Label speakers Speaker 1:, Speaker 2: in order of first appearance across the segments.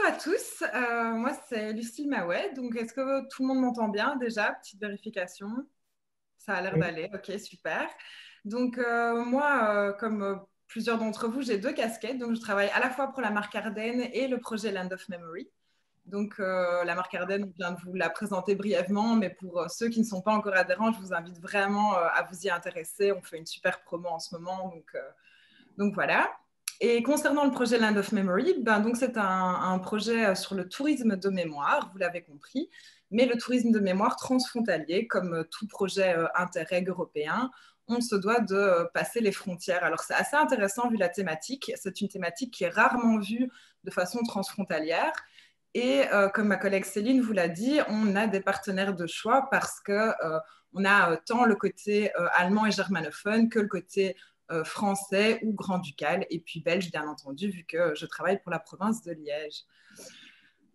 Speaker 1: à tous, moi c'est Lucille Maouet, donc est-ce que tout le monde m'entend bien déjà? Petite vérification, ça a l'air
Speaker 2: Oui,
Speaker 1: d'aller, ok super. Donc moi, comme plusieurs d'entre vous, j'ai deux casquettes, donc je travaille à la fois pour la marque Ardennes et le projet Land of Memory. Donc la marque Ardennes, on vient de vous la présenter brièvement, mais pour ceux qui ne sont pas encore adhérents, je vous invite vraiment à vous y intéresser, on fait une super promo en ce moment, donc voilà. Et concernant le projet Land of Memory, donc c'est un projet sur le tourisme de mémoire, vous l'avez compris, mais le tourisme de mémoire transfrontalier, comme tout projet Interreg européen, on se doit de passer les frontières. Alors c'est assez intéressant vu la thématique, c'est une thématique qui est rarement vue de façon transfrontalière. Et comme ma collègue Céline vous l'a dit, on a des partenaires de choix parce que on a tant le côté allemand et germanophone que le côté français ou grand-ducal, et puis belge, bien entendu, vu que je travaille pour la province de Liège.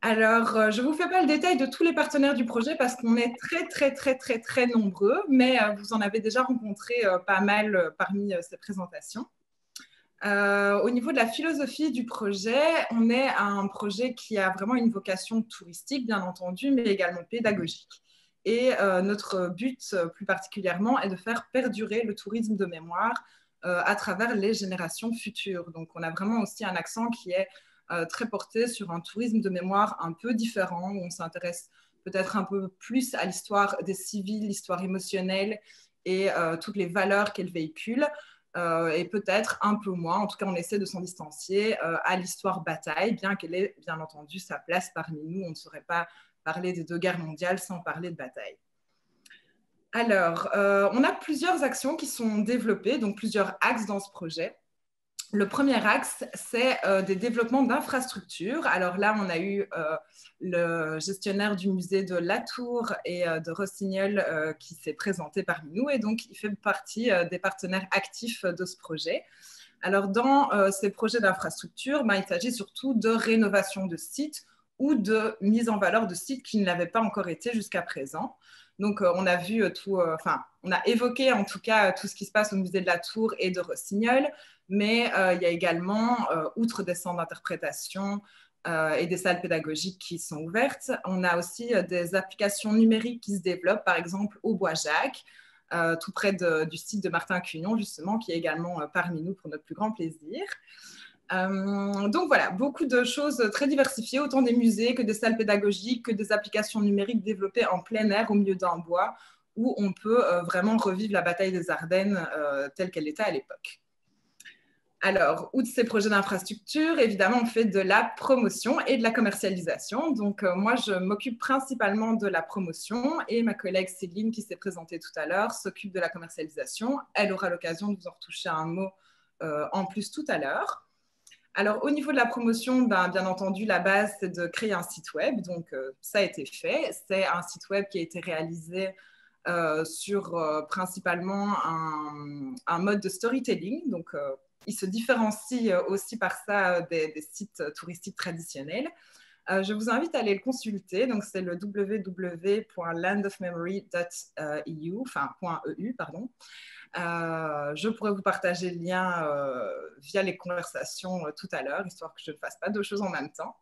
Speaker 1: Alors, je ne vous fais pas le détail de tous les partenaires du projet parce qu'on est très, très, très, très, très nombreux, mais vous en avez déjà rencontré pas mal parmi ces présentations. Au niveau de la philosophie du projet, on est à un projet qui a vraiment une vocation touristique, bien entendu, mais également pédagogique. Et notre but, plus particulièrement, est de faire perdurer le tourisme de mémoire à travers les générations futures. Donc, on a vraiment aussi un accent qui est très porté sur un tourisme de mémoire un peu différent, où on s'intéresse peut-être un peu plus à l'histoire des civils, l'histoire émotionnelle et toutes les valeurs qu'elle véhicule. Et peut-être un peu moins, en tout cas on essaie de s'en distancier, à l'histoire bataille, bien qu'elle ait bien entendu sa place parmi nous. On ne saurait pas parler des deux guerres mondiales sans parler de bataille. Alors, on a plusieurs actions qui sont développées, donc plusieurs axes dans ce projet. Le premier axe, c'est des développements d'infrastructures. Alors là, on a eu le gestionnaire du musée de Latour et de Rossignol qui s'est présenté parmi nous, et donc il fait partie des partenaires actifs de ce projet. Alors dans ces projets d'infrastructure, il s'agit surtout de rénovation de sites ou de mise en valeur de sites qui ne l'avaient pas encore été jusqu'à présent. Donc, on a vu on a évoqué en tout cas tout ce qui se passe au musée de la Tour et de Rossignol, mais il y a également, outre des centres d'interprétation et des salles pédagogiques qui sont ouvertes, on a aussi des applications numériques qui se développent, par exemple au Bois-Jacques, tout près du site de Martin Cugnon, justement, qui est également parmi nous pour notre plus grand plaisir. Donc voilà, beaucoup de choses très diversifiées, autant des musées que des salles pédagogiques, que des applications numériques développées en plein air au milieu d'un bois, où on peut vraiment revivre la bataille des Ardennes telle qu'elle était à l'époque. Alors, outre ces projets d'infrastructure, évidemment, on fait de la promotion et de la commercialisation. Donc, moi, je m'occupe principalement de la promotion et ma collègue Céline, qui s'est présentée tout à l'heure, s'occupe de la commercialisation. Elle aura l'occasion de vous en retoucher un mot en plus tout à l'heure. Alors, au niveau de la promotion, bien entendu, la base, c'est de créer un site web. Donc, ça a été fait. C'est un site web qui a été réalisé sur principalement un mode de storytelling. Donc, il se différencie aussi par ça des sites touristiques traditionnels. Je vous invite à aller le consulter. Donc, c'est le www.landofmemory.eu, enfin, .eu, pardon. Je pourrais vous partager le lien via les conversations tout à l'heure, histoire que je ne fasse pas deux choses en même temps.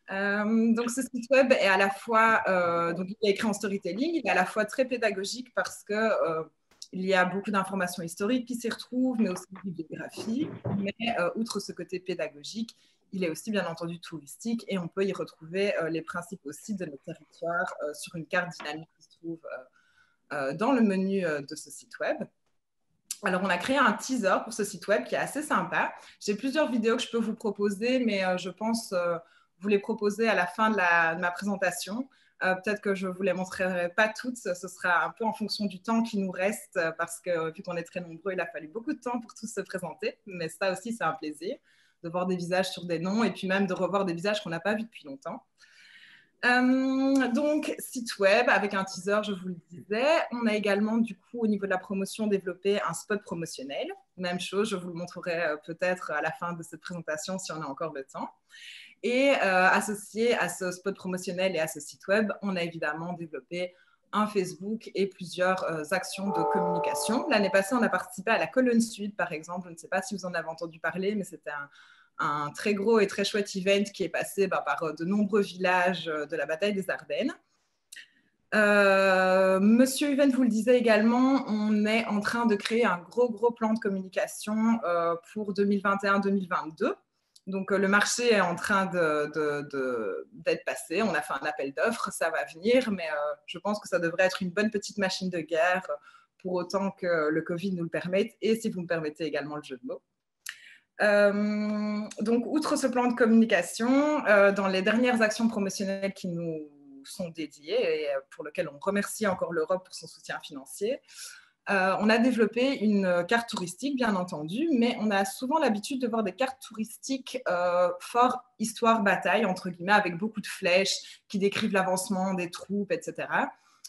Speaker 1: Donc, ce site web est à la fois, donc il est écrit en storytelling, il est à la fois très pédagogique parce que il y a beaucoup d'informations historiques qui s'y retrouvent, mais aussi des bibliographies. Mais outre ce côté pédagogique, il est aussi bien entendu touristique et on peut y retrouver les principaux sites de notre territoire sur une carte dynamique qui se trouve dans le menu de ce site web. Alors, on a créé un teaser pour ce site web qui est assez sympa. J'ai plusieurs vidéos que je peux vous proposer, mais je pense vous les proposer à la fin de ma présentation. Peut-être que je ne vous les montrerai pas toutes. Ce sera un peu en fonction du temps qui nous reste parce que vu qu'on est très nombreux, il a fallu beaucoup de temps pour tous se présenter. Mais ça aussi, c'est un plaisir de voir des visages sur des noms et puis même de revoir des visages qu'on n'a pas vus depuis longtemps. Donc, site web avec un teaser, je vous le disais. On a également, du coup, au niveau de la promotion, développé un spot promotionnel. Même chose, je vous le montrerai peut-être à la fin de cette présentation si on a encore le temps. Et associé à ce spot promotionnel et à ce site web, on a évidemment développé un Facebook et plusieurs actions de communication. L'année passée, on a participé à la Colonne Sud, par exemple. Je ne sais pas si vous en avez entendu parler, mais c'était un très gros et très chouette event qui est passé par de nombreux villages de la bataille des Ardennes. Monsieur Uven vous le disait également, on est en train de créer un gros plan de communication pour 2021-2022. Donc, le marché est en train d'être passé. On a fait un appel d'offres, ça va venir, mais je pense que ça devrait être une bonne petite machine de guerre pour autant que le Covid nous le permette et si vous me permettez également le jeu de mots. Donc, outre ce plan de communication, dans les dernières actions promotionnelles qui nous sont dédiées et pour lesquelles on remercie encore l'Europe pour son soutien financier, on a développé une carte touristique, bien entendu, mais on a souvent l'habitude de voir des cartes touristiques fort histoire-bataille, entre guillemets, avec beaucoup de flèches qui décrivent l'avancement des troupes, etc.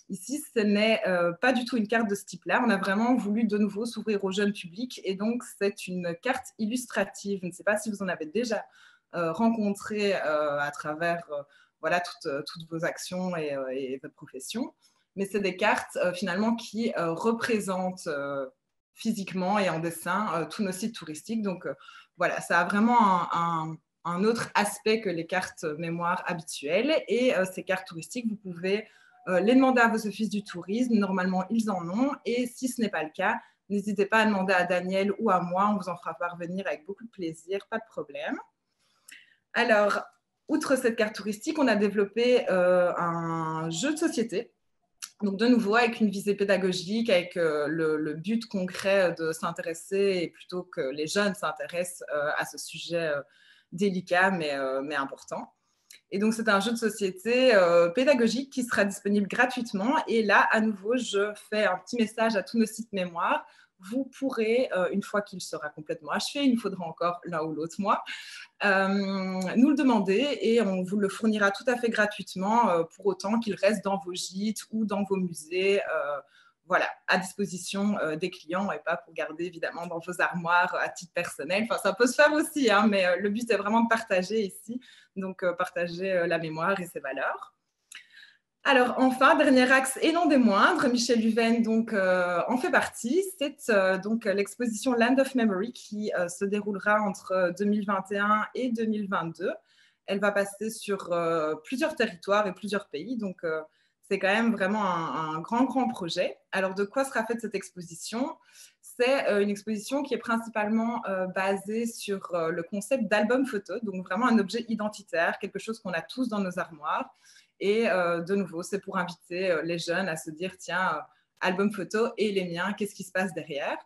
Speaker 1: Ici, ce n'est pas du tout une carte de ce type-là. On a vraiment voulu de nouveau s'ouvrir au jeune public et donc c'est une carte illustrative. Je ne sais pas si vous en avez déjà rencontré à travers voilà, toutes vos actions et votre profession. Mais c'est des cartes finalement qui représentent physiquement et en dessin tous nos sites touristiques. Donc voilà, ça a vraiment un autre aspect que les cartes mémoire habituelles. Et ces cartes touristiques, vous pouvez les demander à vos offices du tourisme. Normalement, ils en ont. Et si ce n'est pas le cas, n'hésitez pas à demander à Daniel ou à moi. On vous en fera parvenir avec beaucoup de plaisir, pas de problème. Alors, outre cette carte touristique, on a développé un jeu de société. Donc, de nouveau, avec une visée pédagogique, avec le but concret de s'intéresser, et plutôt que les jeunes s'intéressent à ce sujet délicat, mais important. Et donc, c'est un jeu de société pédagogique qui sera disponible gratuitement. Et là, à nouveau, je fais un petit message à tous nos sites mémoire. Vous pourrez, une fois qu'il sera complètement achevé, il nous faudra encore l'un ou l'autre mois, nous le demander et on vous le fournira tout à fait gratuitement pour autant qu'il reste dans vos gîtes ou dans vos musées, voilà, à disposition des clients et pas pour garder évidemment dans vos armoires à titre personnel. Enfin, ça peut se faire aussi, hein, mais le but est vraiment de partager ici, donc partager la mémoire et ses valeurs. Alors enfin, dernier axe et non des moindres, Michel Uven donc, en fait partie. C'est donc l'exposition Land of Memory qui se déroulera entre 2021 et 2022. Elle va passer sur plusieurs territoires et plusieurs pays, donc c'est quand même vraiment un grand projet. Alors de quoi sera faite cette exposition? C'est une exposition qui est principalement basée sur le concept d'album photo, donc vraiment un objet identitaire, quelque chose qu'on a tous dans nos armoires. Et de nouveau, c'est pour inviter les jeunes à se dire, tiens, album photo et les miens, qu'est-ce qui se passe derrière?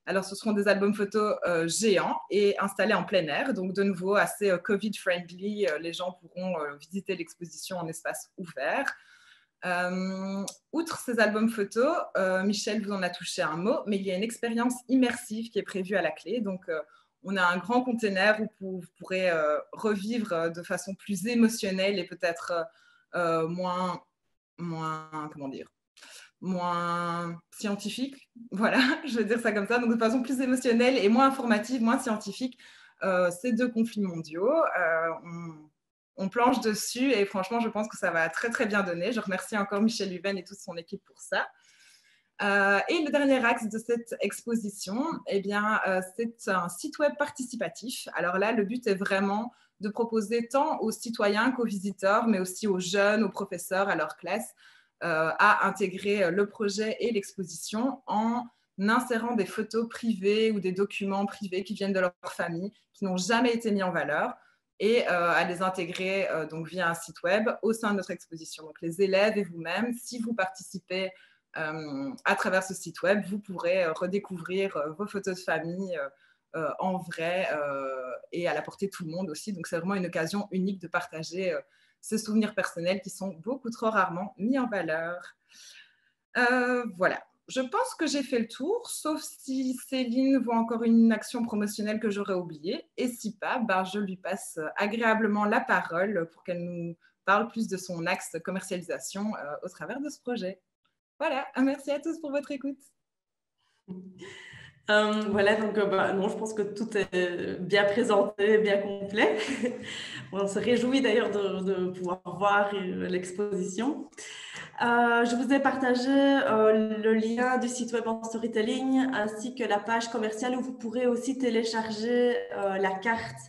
Speaker 1: Alors, ce seront des albums photos géants et installés en plein air. Donc, de nouveau, assez Covid-friendly. Les gens pourront visiter l'exposition en espace ouvert. Outre ces albums photos, Michel vous en a touché un mot, mais il y a une expérience immersive qui est prévue à la clé. Donc, on a un grand container où vous pourrez revivre de façon plus émotionnelle et peut-être moins scientifique, voilà, je vais dire ça comme ça, donc de façon plus émotionnelle et moins informative, moins scientifique, ces deux conflits mondiaux. On planche dessus et franchement, je pense que ça va très bien donner. Je remercie encore Michel Uven et toute son équipe pour ça. Et le dernier axe de cette exposition, eh bien, c'est un site web participatif. Alors là, le but est vraiment de proposer tant aux citoyens qu'aux visiteurs, mais aussi aux jeunes, aux professeurs, à leur classe, à intégrer le projet et l'exposition en insérant des photos privées ou des documents privés qui viennent de leur famille, qui n'ont jamais été mis en valeur, et à les intégrer donc via un site web au sein de notre exposition. Donc les élèves et vous-même, si vous participez à travers ce site web, vous pourrez redécouvrir vos photos de famille en vrai et à la portée de tout le monde aussi. Donc, c'est vraiment une occasion unique de partager ces souvenirs personnels qui sont beaucoup trop rarement mis en valeur. Voilà. Je pense que j'ai fait le tour, sauf si Céline voit encore une action promotionnelle que j'aurais oubliée. Et si pas, ben, je lui passe agréablement la parole pour qu'elle nous parle plus de son axe de commercialisation au travers de ce projet. Voilà, merci à tous pour votre écoute.
Speaker 2: Voilà, donc non, je pense que tout est bien présenté, bien complet. On se réjouit d'ailleurs de pouvoir voir l'exposition. Je vous ai partagé le lien du site web en storytelling ainsi que la page commerciale où vous pourrez aussi télécharger la carte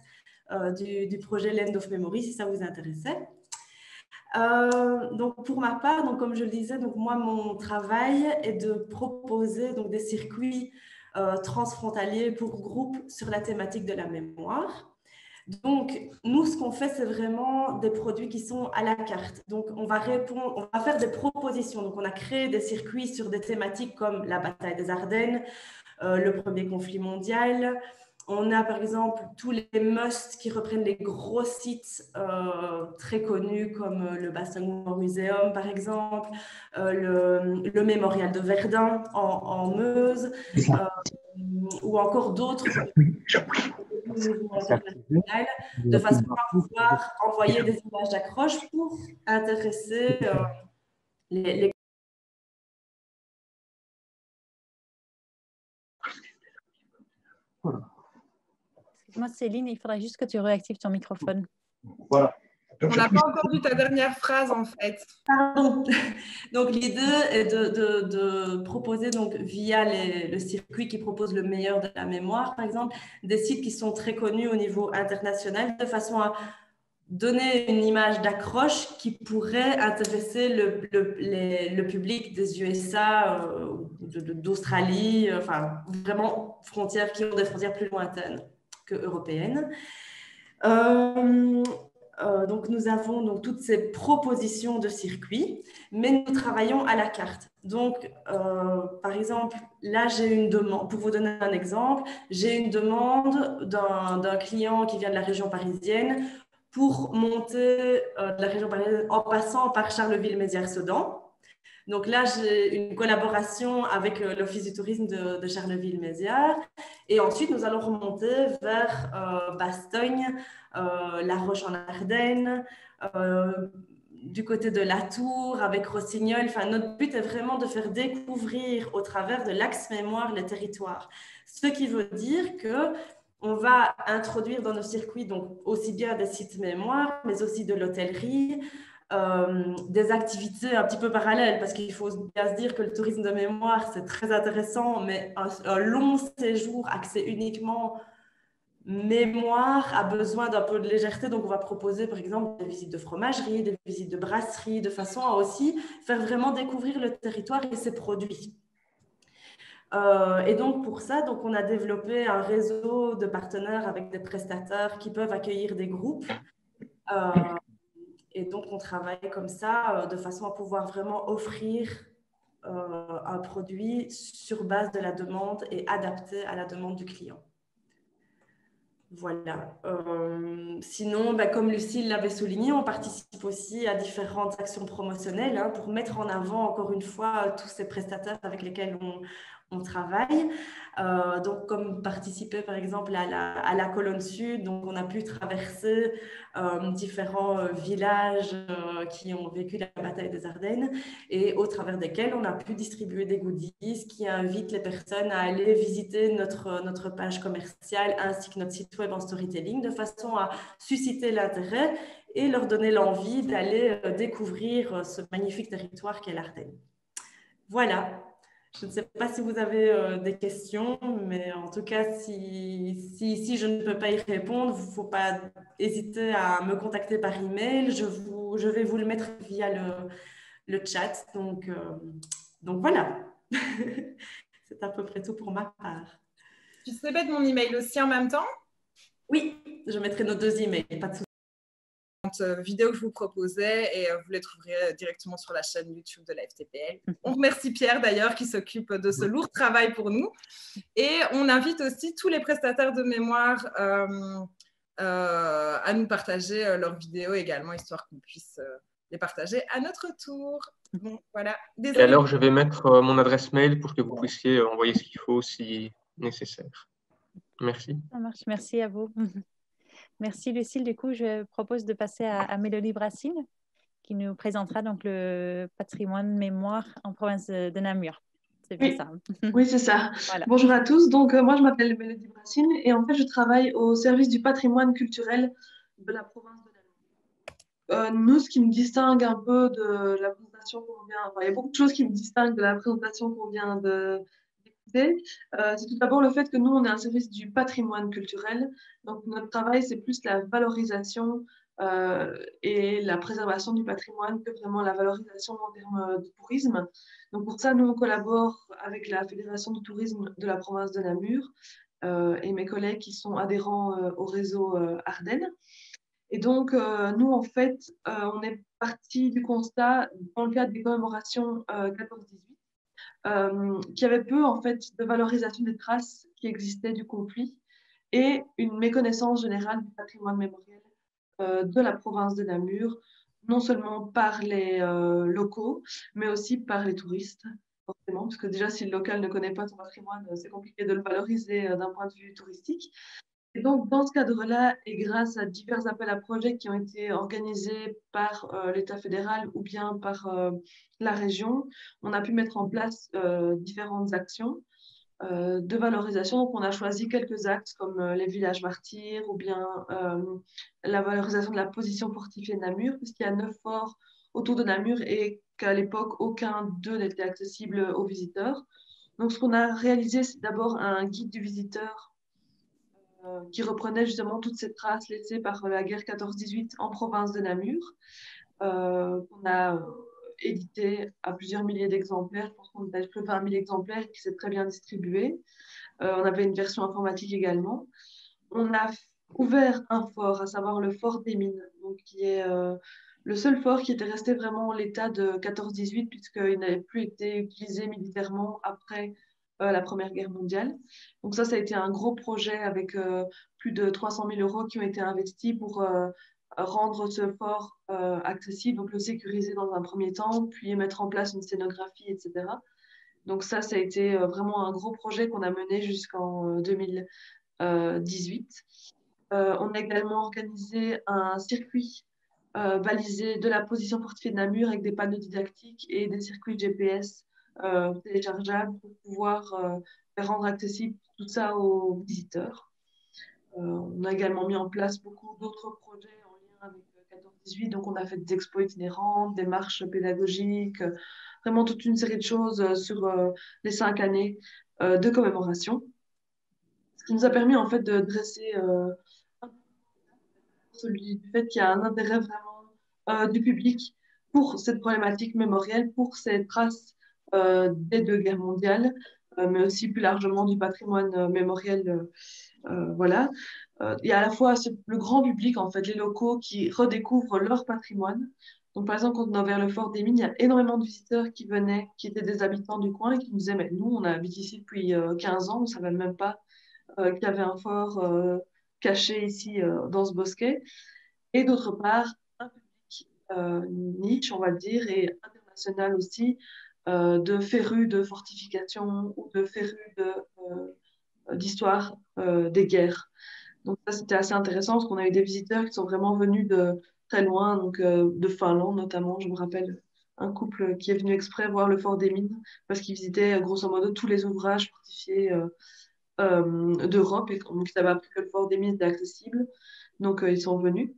Speaker 2: du projet Land of Memory, si ça vous intéressait. Donc pour ma part, donc comme je le disais, donc moi mon travail est de proposer donc des circuits transfrontaliers pour groupes sur la thématique de la mémoire. Donc nous ce qu'on fait c'est vraiment des produits qui sont à la carte. Donc on va faire des propositions. Donc on a créé des circuits sur des thématiques comme la bataille des Ardennes, le premier conflit mondial. On a par exemple tous les musts qui reprennent les gros sites très connus comme le Bastong War Museum par exemple, le mémorial de Verdun en Meuse, ou encore d'autres au niveau international, de façon à pouvoir envoyer des images d'accroche pour intéresser les.
Speaker 3: Voilà.
Speaker 4: Excuse-moi, Céline, il faudrait juste que tu réactives ton microphone.
Speaker 3: Voilà.
Speaker 1: On n'a pas encore vu ta dernière phrase, en fait.
Speaker 2: Pardon. Donc, l'idée est de proposer, donc, via le circuit qui propose le meilleur de la mémoire, par exemple, des sites qui sont très connus au niveau international, de façon à donner une image d'accroche qui pourrait intéresser le public des USA, d'Australie, enfin, vraiment qui ont des frontières plus lointaines que européennes. Donc, nous avons donc toutes ces propositions de circuits, mais nous travaillons à la carte. Donc, par exemple, là, j'ai une demande, pour vous donner un exemple, j'ai une demande d'un client qui vient de la région parisienne pour monter de la région parisienne en passant par Charleville-Mézières-Sedan. Donc là, j'ai une collaboration avec l'Office du tourisme de Charleville-Mézières. Et ensuite, nous allons remonter vers Bastogne, La Roche en Ardennes, du côté de La Tour, avec Rossignol. Enfin, notre but est vraiment de faire découvrir au travers de l'axe mémoire les territoires. Ce qui veut dire que on va introduire dans nos circuits donc aussi bien des sites mémoire, mais aussi de l'hôtellerie, des activités un petit peu parallèles, parce qu'il faut bien se dire que le tourisme de mémoire, c'est très intéressant, mais un long séjour axé uniquement mémoire a besoin d'un peu de légèreté. Donc, on va proposer, par exemple, des visites de fromagerie, des visites de brasserie, de façon à aussi faire vraiment découvrir le territoire et ses produits. Et donc, pour ça, donc, on a développé un réseau de partenaires avec des prestataires qui peuvent accueillir des groupes. Et donc, on travaille comme ça de façon à pouvoir vraiment offrir un produit sur base de la demande et adapté à la demande du client. Voilà. Sinon, comme Lucille l'avait souligné, on participe aussi à différentes actions promotionnelles pour mettre en avant, encore une fois, tous ces prestataires avec lesquels on travaille. Donc, comme participer, par exemple, à la colonne sud, donc on a pu traverser différents villages qui ont vécu la bataille des Ardennes et au travers desquels on a pu distribuer des goodies qui invitent les personnes à aller visiter notre page commerciale ainsi que notre site web en storytelling de façon à susciter l'intérêt et leur donner l'envie d'aller découvrir ce magnifique territoire qu'est l'Ardenne. Voilà. Je ne sais pas si vous avez des questions, mais en tout cas, si je ne peux pas y répondre, il ne faut pas hésiter à me contacter par email. Je vais vous le mettre via le chat. Donc voilà. C'est à peu près tout pour ma part.
Speaker 1: Tu sais mettre mon email aussi en même temps?
Speaker 2: Oui, je mettrai nos 2 emails, pas de souci.
Speaker 1: Vidéo que je vous proposais et vous les trouverez directement sur la chaîne YouTube de la FTPL. On remercie Pierre d'ailleurs qui s'occupe de ce lourd travail pour nous et on invite aussi tous les prestataires de mémoire à nous partager leurs vidéos également, histoire qu'on puisse les partager à notre tour. Bon, voilà.
Speaker 3: Désolé. Et alors, je vais mettre mon adresse mail pour que vous puissiez envoyer ce qu'il faut si nécessaire. Merci.
Speaker 4: Ça marche, merci à vous. Merci Lucille. Du coup, je propose de passer à Mélodie Brassine qui nous présentera donc le patrimoine mémoire en province de Namur. C'est bien ça.
Speaker 5: Oui, c'est ça.
Speaker 4: Voilà.
Speaker 5: Bonjour à tous. Donc, moi, je m'appelle Mélodie Brassine et en fait, je travaille au service du patrimoine culturel de la province de Namur. Nous, ce qui me distingue un peu de la présentation qu'on vient... Enfin, il y a beaucoup de choses qui me distinguent de la présentation qu'on vient d'écouter c'est tout d'abord le fait que nous, on est un service du patrimoine culturel. Donc, notre travail, c'est plus la valorisation et la préservation du patrimoine que vraiment la valorisation en termes de tourisme. Donc, pour ça, nous, on collabore avec la Fédération du tourisme de la province de Namur et mes collègues qui sont adhérents au réseau Ardennes. Et donc, nous, en fait, on est parti du constat, dans le cadre des commémorations 14-18, qu'il y avait peu, en fait, de valorisation des traces qui existaient du conflit et une méconnaissance générale du patrimoine mémoriel de la province de Namur, non seulement par les locaux, mais aussi par les touristes, forcément, parce que déjà, si le local ne connaît pas son patrimoine, c'est compliqué de le valoriser d'un point de vue touristique. Et donc, dans ce cadre-là, et grâce à divers appels à projets qui ont été organisés par l'État fédéral ou bien par la région, on a pu mettre en place différentes actions de valorisation. Donc, on a choisi quelques axes comme les villages martyrs ou bien la valorisation de la position fortifiée de Namur, puisqu'il y a 9 forts autour de Namur et qu'à l'époque, aucun d'eux n'était accessible aux visiteurs. Donc, ce qu'on a réalisé, c'est d'abord un guide du visiteur qui reprenait justement toutes ces traces laissées par la guerre 14-18 en province de Namur. On a édité à plusieurs milliers d'exemplaires, je pense qu'on a plus de 20 000 exemplaires qui s'est très bien distribué. On avait une version informatique également. On a ouvert un fort, à savoir le fort des Mines, donc qui est le seul fort qui était resté vraiment en l'état de 14-18 puisqu'il n'avait plus été utilisé militairement après la Première Guerre mondiale. Donc ça a été un gros projet avec plus de 300 000 euros qui ont été investis pour rendre ce fort accessible, donc le sécuriser dans un premier temps, puis mettre en place une scénographie, etc. Donc ça a été vraiment un gros projet qu'on a mené jusqu'en 2018. On a également organisé un circuit balisé de la position fortifiée de Namur avec des panneaux didactiques et des circuits GPS téléchargeables pour pouvoir rendre accessible tout ça aux visiteurs. On a également mis en place beaucoup d'autres projets en lien avec 14-18. Donc, on a fait des expos itinérantes, des marches pédagogiques, vraiment toute une série de choses sur les 5 années de commémoration. Ce qui nous a permis en fait de dresser celui du fait qu'il y a un intérêt vraiment du public pour cette problématique mémorielle, pour ces traces des 2 guerres mondiales, mais aussi plus largement du patrimoine mémoriel. Voilà. Il y a à la fois le grand public, en fait, les locaux qui redécouvrent leur patrimoine. Donc, par exemple, quand on a ouvert le fort des Mines, il y a énormément de visiteurs qui venaient, qui étaient des habitants du coin et qui nous disaient, mais nous, on habite ici depuis 15 ans, on ne savait même pas qu'il y avait un fort caché ici dans ce bosquet. Et d'autre part, un public niche, on va dire, et international aussi, de férus de fortification ou de férus d'histoire des guerres. Donc ça, c'était assez intéressant parce qu'on a eu des visiteurs qui sont vraiment venus de très loin, donc de Finlande notamment. Je me rappelle un couple qui est venu exprès voir le fort des Mines parce qu'ils visitaient grosso modo tous les ouvrages fortifiés d'Europe et donc ils avaient appris que le fort des Mines était accessible. Donc ils sont venus.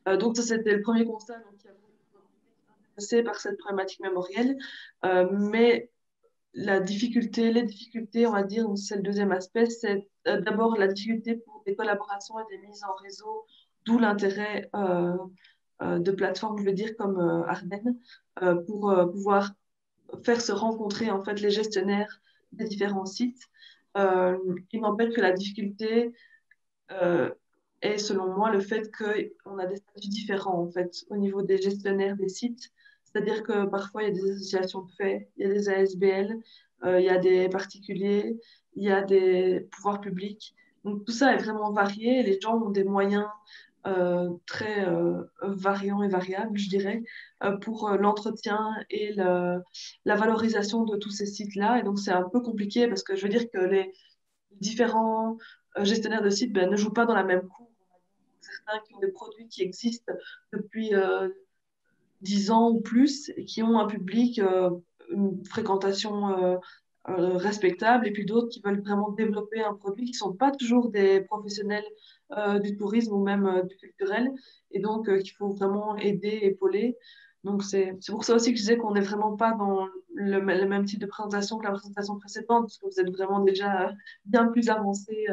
Speaker 5: Donc ça, c'était le premier constat. Donc il y a beaucoup de gens intéressés par cette problématique mémorielle. Mais les difficultés, on va dire, c'est le deuxième aspect, c'est d'abord la difficulté pour des collaborations et des mises en réseau, d'où l'intérêt de plateformes, je veux dire, comme Ardennes, pour pouvoir faire se rencontrer en fait les gestionnaires des différents sites. Il n'empêche que la difficulté est, selon moi, le fait qu'on a des statuts différents en fait au niveau des gestionnaires des sites. C'est-à-dire que parfois, il y a des associations de fait, il y a des ASBL, il y a des particuliers, il y a des pouvoirs publics. Donc, tout ça est vraiment varié. Les gens ont des moyens très variants et variables, je dirais, pour l'entretien et la valorisation de tous ces sites-là. Et donc, c'est un peu compliqué parce que je veux dire que les différents gestionnaires de sites ne jouent pas dans la même cour. Certains qui ont des produits qui existent depuis 10 ans ou plus et qui ont un public, une fréquentation respectable, et puis d'autres qui veulent vraiment développer un produit qui ne sont pas toujours des professionnels du tourisme ou même du culturel, et donc qu'il faut vraiment aider, épauler. Donc, c'est pour ça aussi que je disais qu'on n'est vraiment pas dans le même type de présentation que la présentation précédente, parce que vous êtes vraiment déjà bien plus avancé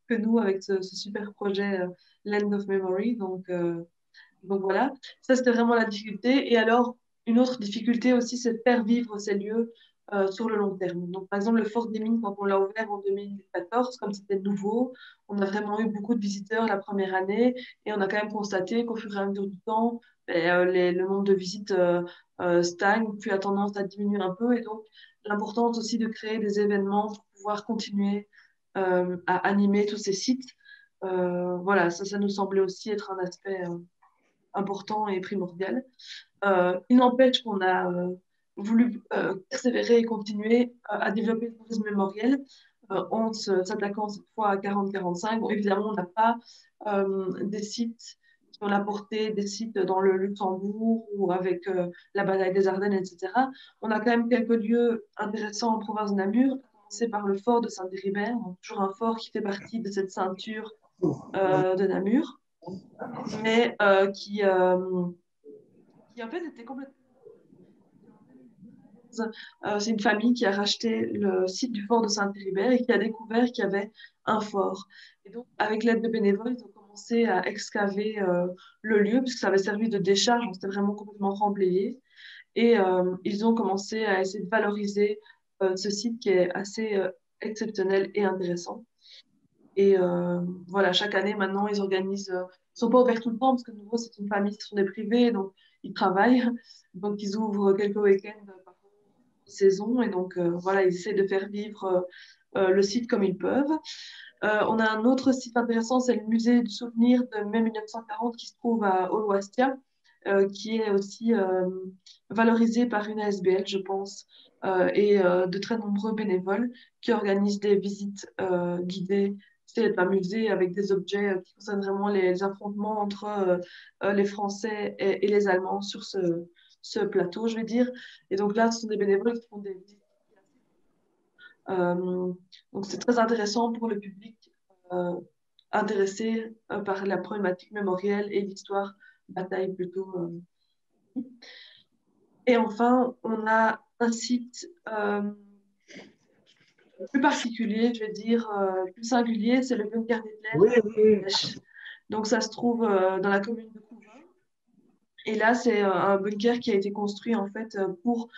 Speaker 5: que nous avec ce super projet Land of Memory. Donc voilà, ça c'était vraiment la difficulté. Et alors, une autre difficulté aussi, c'est de faire vivre ces lieux sur le long terme. Donc par exemple, le Fort des Mines, quand on l'a ouvert en 2014, comme c'était nouveau, on a vraiment eu beaucoup de visiteurs la première année et on a quand même constaté qu'au fur et à mesure du temps, le nombre de visites stagne, puis a tendance à diminuer un peu. Et donc, l'importance aussi de créer des événements pour pouvoir continuer à animer tous ces sites. Voilà, ça nous semblait aussi être un aspect important et primordial. Il n'empêche qu'on a voulu persévérer et continuer à développer le tourisme mémoriel en s'attaquant cette fois à 40-45. Bon, évidemment, on n'a pas des sites qui ont la portée des sites dans le Luxembourg ou avec la bataille des Ardennes, etc. On a quand même quelques lieux intéressants en province de Namur, à commencer par le fort de Saint-Héribert, toujours un fort qui fait partie de cette ceinture de Namur, mais qui en fait était complètement... c'est une famille qui a racheté le site du fort de Saint-Héribert et qui a découvert qu'il y avait un fort. Et donc, avec l'aide de bénévoles, ils ont commencé à excaver le lieu, puisque ça avait servi de décharge, donc c'était vraiment complètement remblayé. Et ils ont commencé à essayer de valoriser ce site qui est assez exceptionnel et intéressant. Et voilà, chaque année, maintenant, ils organisent... ils sont pas ouverts tout le temps, parce que de nouveau, c'est une famille, ce sont des privés, donc ils travaillent. Donc, ils ouvrent quelques week-ends par saison. Et donc, voilà, ils essaient de faire vivre le site comme ils peuvent. On a un autre site intéressant, c'est le musée du souvenir de mai 1940 qui se trouve à Oloistia, qui est aussi valorisé par une ASBL, je pense, et de très nombreux bénévoles qui organisent des visites guidées. C'est un musée avec des objets qui concernent vraiment les affrontements entre les Français et les Allemands sur ce plateau, je vais dire. Et donc là, ce sont des bénévoles qui font des visites. Donc c'est très intéressant pour le public euh, intéressé par la problématique mémorielle et l'histoire bataille plutôt. Et enfin, on a un site plus particulier, je vais dire, plus singulier, c'est le bunker d'Hitler. Donc ça se trouve dans la commune de Couvain. Et là, c'est un bunker qui a été construit en fait pour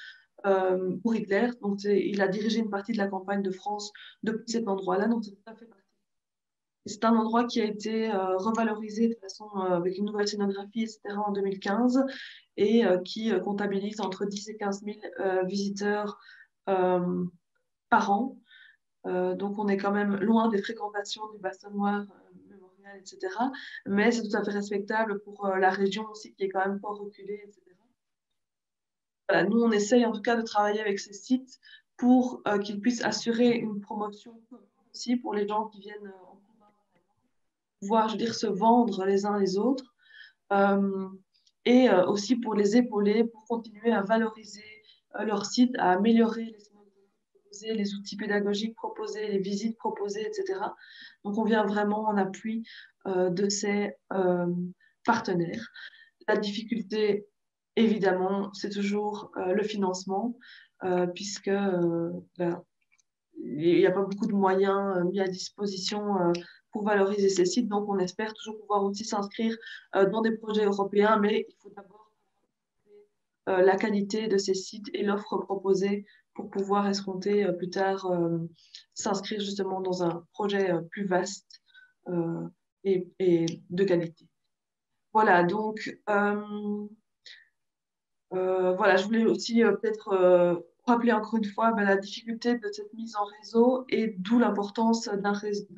Speaker 5: Hitler. Donc il a dirigé une partie de la campagne de France depuis cet endroit-là. Donc c'est tout à fait parti. C'est un endroit qui a été revalorisé de façon avec une nouvelle scénographie, etc. en 2015 et qui comptabilise entre 10 et 15 000 visiteurs par an. Donc on est quand même loin des fréquentations du Bassin Noir mémorial, etc. Mais c'est tout à fait respectable pour la région aussi qui est quand même pas reculée, etc. Voilà, nous, on essaye en tout cas de travailler avec ces sites pour qu'ils puissent assurer une promotion aussi pour les gens qui viennent en pouvoir, je veux dire, se vendre les uns les autres et aussi pour les épauler, pour continuer à valoriser leur site, à améliorer les proposés, les outils pédagogiques proposés, les visites proposées, etc. Donc, on vient vraiment en appui de ces partenaires. La difficulté, évidemment, c'est toujours le financement, puisque ben, il n'y a pas beaucoup de moyens mis à disposition pour valoriser ces sites. Donc, on espère toujours pouvoir aussi s'inscrire dans des projets européens, mais il faut d'abord la qualité de ces sites et l'offre proposée pour pouvoir escompter plus tard s'inscrire justement dans un projet plus vaste et de qualité. Voilà, donc voilà, je voulais aussi peut-être rappeler encore une fois la difficulté de cette mise en réseau et d'où l'importance d'un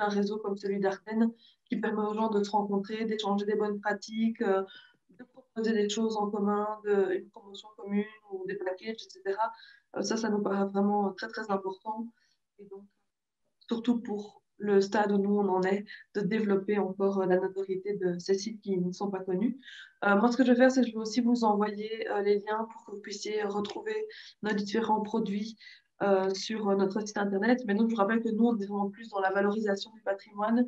Speaker 5: réseau comme celui d'Ardennes qui permet aux gens de se rencontrer, d'échanger des bonnes pratiques, de proposer des choses en commun, une promotion commune ou des packages, etc. Ça nous paraît vraiment très, très important. Et donc, surtout pour le stade où nous on en est, de développer encore la notoriété de ces sites qui ne sont pas connus. Moi, ce que je vais faire, c'est que je vais aussi vous envoyer les liens pour que vous puissiez retrouver nos différents produits sur notre site internet. Mais donc, je vous rappelle que nous, on est vraiment plus dans la valorisation du patrimoine,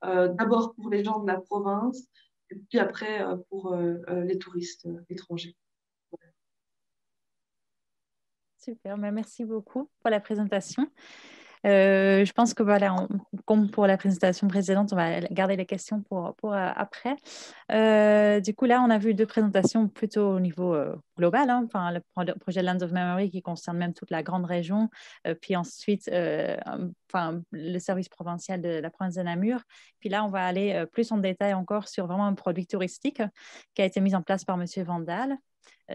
Speaker 5: d'abord pour les gens de la province, et puis après pour les touristes étrangers.
Speaker 4: Super, merci beaucoup pour la présentation. Je pense que voilà, comme pour la présentation précédente, on va garder les questions pour après. Du coup, là, on a vu deux présentations plutôt au niveau global, hein, enfin, le projet Lands of Memory qui concerne même toute la grande région, puis ensuite enfin, le service provincial de la province de Namur. Puis là, on va aller plus en détail encore sur vraiment un produit touristique qui a été mis en place par M. Vandal,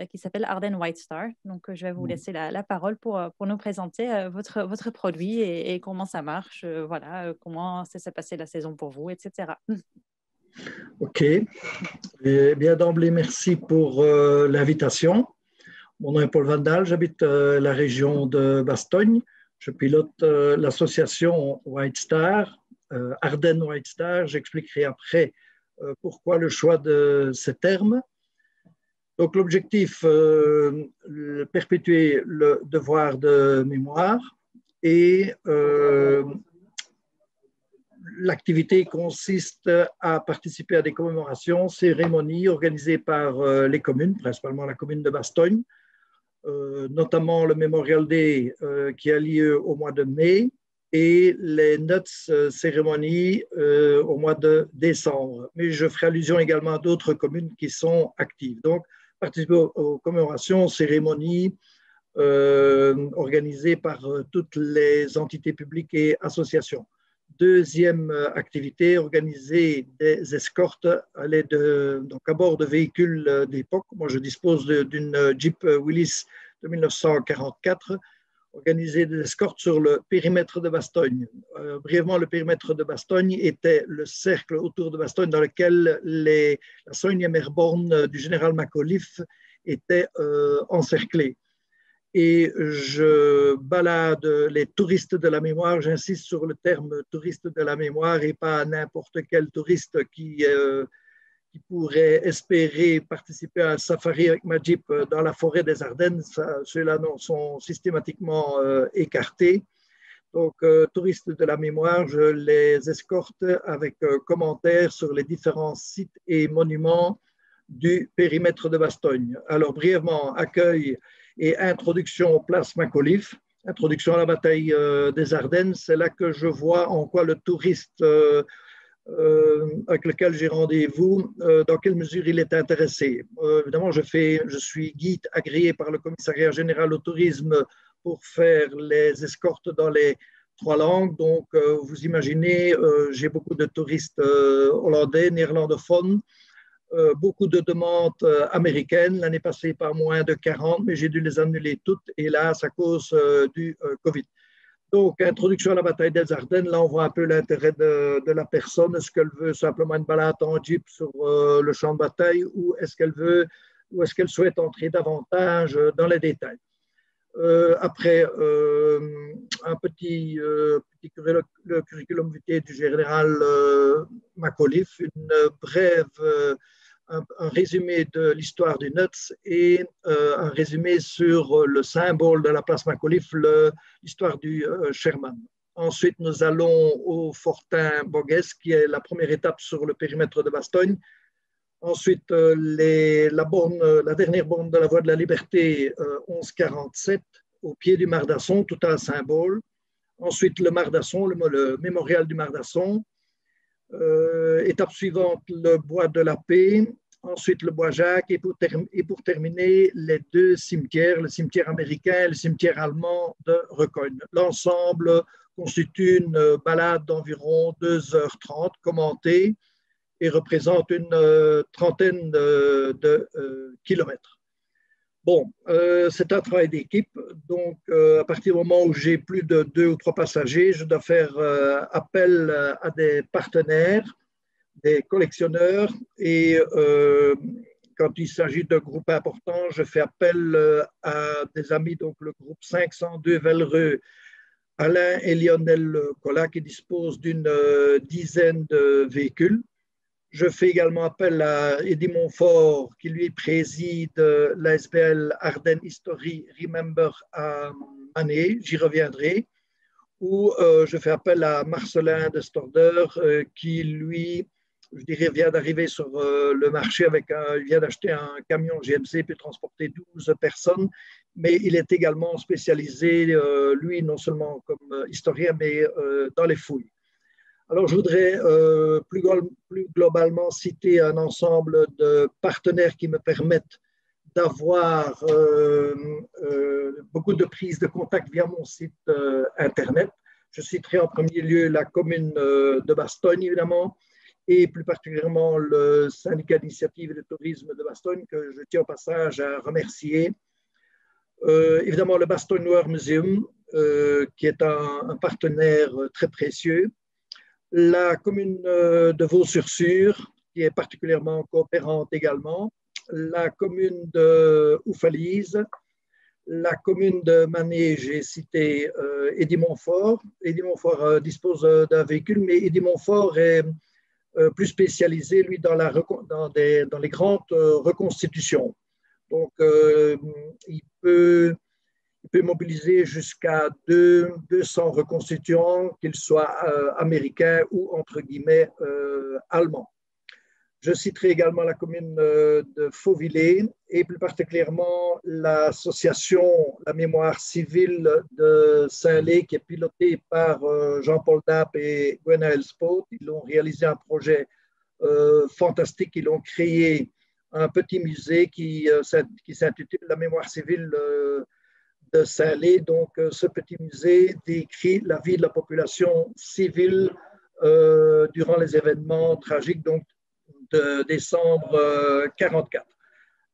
Speaker 4: qui s'appelle Ardennes White Star. Donc, je vais vous laisser la parole pour nous présenter votre produit et comment ça marche, voilà, comment s'est passé la saison pour vous, etc.
Speaker 6: OK. Eh bien, d'emblée, merci pour l'invitation. Mon nom est Paul Vandal, j'habite la région de Bastogne. Je pilote l'association White Star, Ardennes White Star. J'expliquerai après pourquoi le choix de ces termes. Donc, l'objectif, perpétuer le devoir de mémoire et l'activité consiste à participer à des commémorations, cérémonies organisées par les communes, principalement la commune de Bastogne, notamment le Memorial Day qui a lieu au mois de mai et les Nuts cérémonies au mois de décembre. Mais je ferai allusion également à d'autres communes qui sont actives. Donc, participer aux commémorations, cérémonies organisées par toutes les entités publiques et associations. Deuxième activité, organiser des escortes donc à bord de véhicules d'époque. Moi, je dispose d'une Jeep Willys de 1944. Organiser des escortes sur le périmètre de Bastogne. Brièvement, le périmètre de Bastogne était le cercle autour de Bastogne dans lequel la 101e airborne du général Macauliffe était encerclée. Et je balade les touristes de la mémoire, j'insiste sur le terme touriste de la mémoire et pas n'importe quel touriste qui pourrait espérer participer à un safari avec ma Jeep dans la forêt des Ardennes. Ceux-là sont systématiquement écartés. Donc, touristes de la mémoire, je les escorte avec commentaires sur les différents sites et monuments du périmètre de Bastogne. Alors, brièvement, accueil et introduction aux places Macauliffe, introduction à la bataille des Ardennes. C'est là que je vois en quoi le touriste avec lequel j'ai rendez-vous, dans quelle mesure il est intéressé. Évidemment, je suis guide agréé par le commissariat général au tourisme pour faire les escortes dans les 3 langues. Donc, vous imaginez, j'ai beaucoup de touristes hollandais, néerlandophones, beaucoup de demandes américaines. L'année passée, pas moins de 40, mais j'ai dû les annuler toutes, hélas, à cause du Covid. Donc, introduction à la bataille des Ardennes, là, on voit un peu l'intérêt de la personne. Est-ce qu'elle veut simplement une balade en Jeep sur le champ de bataille ou est-ce qu'elle souhaite entrer davantage dans les détails? Après, un petit le curriculum vitae du général Macauliffe, une brève un résumé de l'histoire du Nuts et un résumé sur le symbole de la place Macauliffe, l'histoire du Sherman. Ensuite, nous allons au Fortin Bogues, qui est la première étape sur le périmètre de Bastogne. Ensuite, la dernière borne de la Voie de la Liberté, 1147, au pied du Mardasson, tout un symbole. Ensuite, le Mardasson, le mémorial du Mardasson. Étape suivante, le bois de la Paix, ensuite le bois Jacques, et pour terminer, les 2 cimetières, le cimetière américain et le cimetière allemand de Recogne. L'ensemble constitue une balade d'environ 2h30 commentée et représente une trentaine de kilomètres. Bon, c'est un travail d'équipe, donc à partir du moment où j'ai plus de 2 ou 3 passagers, je dois faire appel à des partenaires, des collectionneurs, et quand il s'agit de groupes importants, je fais appel à des amis, donc le groupe 502 Vellereux, Alain et Lionel Collat, qui disposent d'une dizaine de véhicules. Je fais également appel à Eddie Montfort, qui lui préside l'ASBL Ardennes History Remember à Mané, j'y reviendrai, ou je fais appel à Marcelin de Storder, qui lui, je dirais, vient d'arriver sur le marché il vient d'acheter un camion GMC, peut transporter 12 personnes, mais il est également spécialisé, lui, non seulement comme historien, mais dans les fouilles. Alors, je voudrais plus globalement citer un ensemble de partenaires qui me permettent d'avoir beaucoup de prises de contact via mon site Internet. Je citerai en premier lieu la commune de Bastogne, évidemment, et plus particulièrement le syndicat d'initiative et de tourisme de Bastogne, que je tiens au passage à remercier. Évidemment, le Bastogne Noir Museum, qui est un partenaire très précieux. La commune de Vaux-sur-Sûre, qui est particulièrement coopérante également. La commune de Oufalise, la commune de Mané, j'ai cité Édimont-Fort. Édimont-Fort dispose d'un véhicule, mais Édimont-Fort est plus spécialisé, lui, dans les grandes reconstitutions. Donc, il peut mobiliser jusqu'à 200 reconstituants, qu'ils soient américains ou, entre guillemets, allemands. Je citerai également la commune de Fauvillers et plus particulièrement l'association La Mémoire Civile de Saint-Lé, qui est pilotée par Jean-Paul Dapp et Gwenaël Spot. Ils ont réalisé un projet fantastique. Ils ont créé un petit musée qui s'intitule La Mémoire Civile de Saint-Lé. Donc, ce petit musée décrit la vie de la population civile durant les événements tragiques, donc de décembre 1944.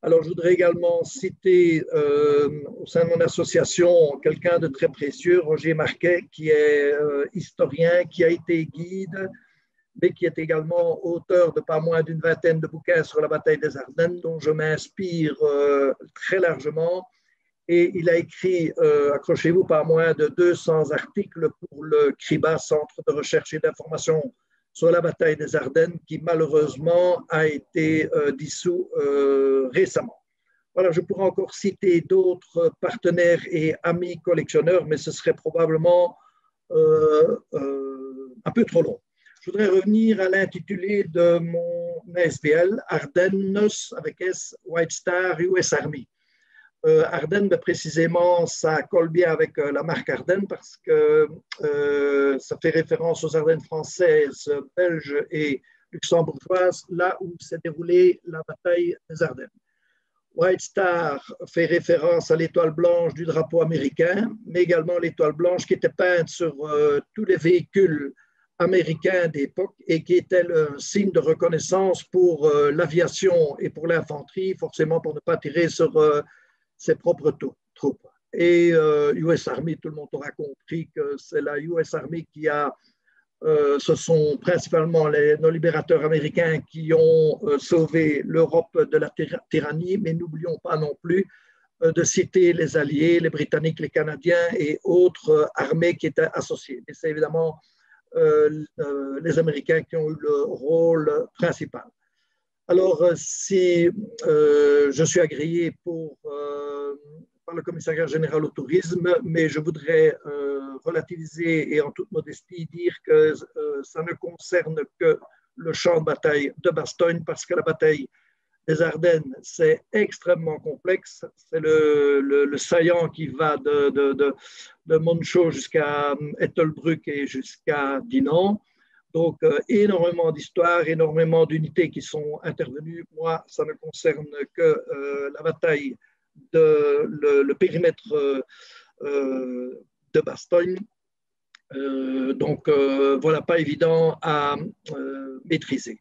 Speaker 6: Alors, je voudrais également citer au sein de mon association quelqu'un de très précieux, Roger Marquet, qui est historien, qui a été guide, mais qui est également auteur de pas moins d'une vingtaine de bouquins sur la bataille des Ardennes, dont je m'inspire très largement. Et il a écrit, accrochez-vous, pas moins de 200 articles pour le CRIBA, Centre de recherche et d'information sur la bataille des Ardennes, qui malheureusement a été dissous récemment. Voilà, je pourrais encore citer d'autres partenaires et amis collectionneurs, mais ce serait probablement un peu trop long. Je voudrais revenir à l'intitulé de mon ASBL, Ardennes avec S, White Star, US Army. Ardennes, précisément, ça colle bien avec la marque Ardennes parce que ça fait référence aux Ardennes françaises, belges et luxembourgeoises, là où s'est déroulée la bataille des Ardennes. White Star fait référence à l'étoile blanche du drapeau américain, mais également l'étoile blanche qui était peinte sur tous les véhicules américains d'époque et qui était le signe de reconnaissance pour l'aviation et pour l'infanterie, forcément pour ne pas tirer sur ses propres troupes. Et US Army, tout le monde aura compris que c'est la US Army qui a, ce sont principalement nos libérateurs américains qui ont sauvé l'Europe de la tyrannie, mais n'oublions pas non plus de citer les Alliés, les Britanniques, les Canadiens et autres armées qui étaient associées. Et c'est évidemment les Américains qui ont eu le rôle principal. Alors, si je suis agréé par le commissariat général au tourisme, mais je voudrais relativiser et en toute modestie dire que ça ne concerne que le champ de bataille de Bastogne, parce que la bataille des Ardennes, c'est extrêmement complexe. C'est le saillant qui va de Monchaux jusqu'à Ettelbruck et jusqu'à Dinant. Donc, énormément d'histoires, énormément d'unités qui sont intervenues. Moi, ça ne concerne que la bataille le périmètre de Bastogne. Donc, voilà, pas évident à maîtriser.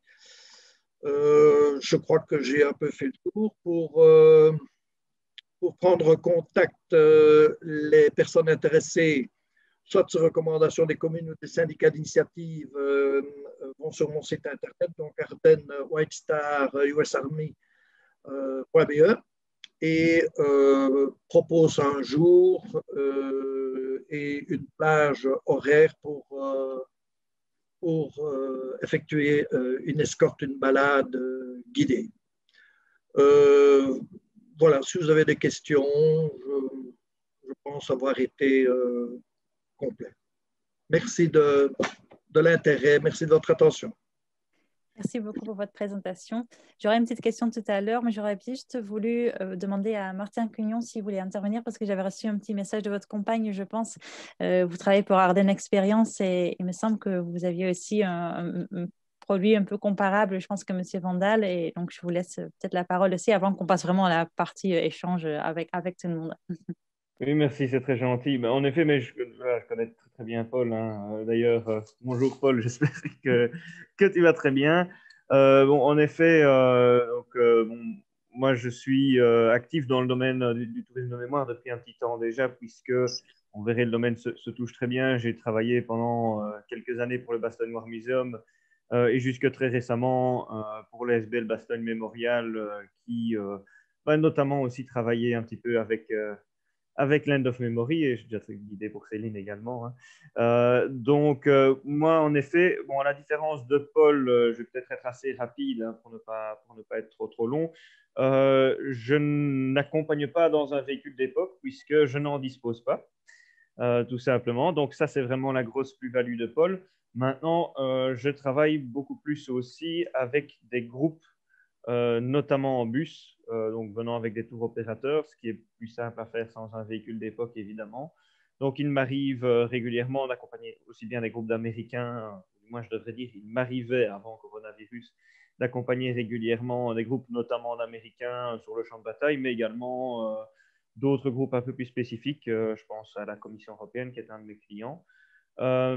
Speaker 6: Je crois que j'ai un peu fait le tour pour prendre contact les personnes intéressées, soit sur recommandation des communes ou des syndicats d'initiative, vont sur mon site internet, donc Ardennes White Star US Army.be et propose un jour et une plage horaire pour effectuer une escorte, une balade guidée. Voilà, si vous avez des questions, je pense avoir été complet. Merci de l'intérêt, merci de votre attention.
Speaker 4: Merci beaucoup pour votre présentation. J'aurais une petite question tout à l'heure, mais j'aurais juste voulu demander à Martin Cugnon s'il voulait intervenir parce que j'avais reçu un petit message de votre compagne, je pense. Vous travaillez pour Ardennes Expérience et il me semble que vous aviez aussi un produit un peu comparable, je pense que M. Vandal. Et donc, je vous laisse peut-être la parole aussi avant qu'on passe vraiment à la partie échange avec tout le monde.
Speaker 7: Oui, merci, c'est très gentil. En effet, mais je connais très, très bien Paul, hein. D'ailleurs, bonjour Paul, j'espère que tu vas très bien. Bon, en effet, bon, moi je suis actif dans le domaine du tourisme de mémoire depuis un petit temps déjà, puisque on verrait le domaine se touche très bien. J'ai travaillé pendant quelques années pour le Bastogne Noir Museum et jusque très récemment pour le SBL Bastogne Mémorial, qui va notamment aussi travailler un petit peu avec Land of Memory, et j'ai déjà guidé pour Céline également, hein. Donc, moi, en effet, bon, à la différence de Paul, je vais peut-être être assez rapide hein, pour ne pas être trop long. Je n'accompagne pas dans un véhicule d'époque puisque je n'en dispose pas, tout simplement. Donc, ça, c'est vraiment la grosse plus-value de Paul. Maintenant, je travaille beaucoup plus aussi avec des groupes, notamment en bus, donc venant avec des tours opérateurs, ce qui est plus simple à faire sans un véhicule d'époque, évidemment. Donc, il m'arrive régulièrement d'accompagner aussi bien des groupes d'Américains, moi je devrais dire, il m'arrivait avant coronavirus d'accompagner régulièrement des groupes, notamment d'Américains sur le champ de bataille, mais également d'autres groupes un peu plus spécifiques. Je pense à la Commission européenne, qui est un de mes clients. Quand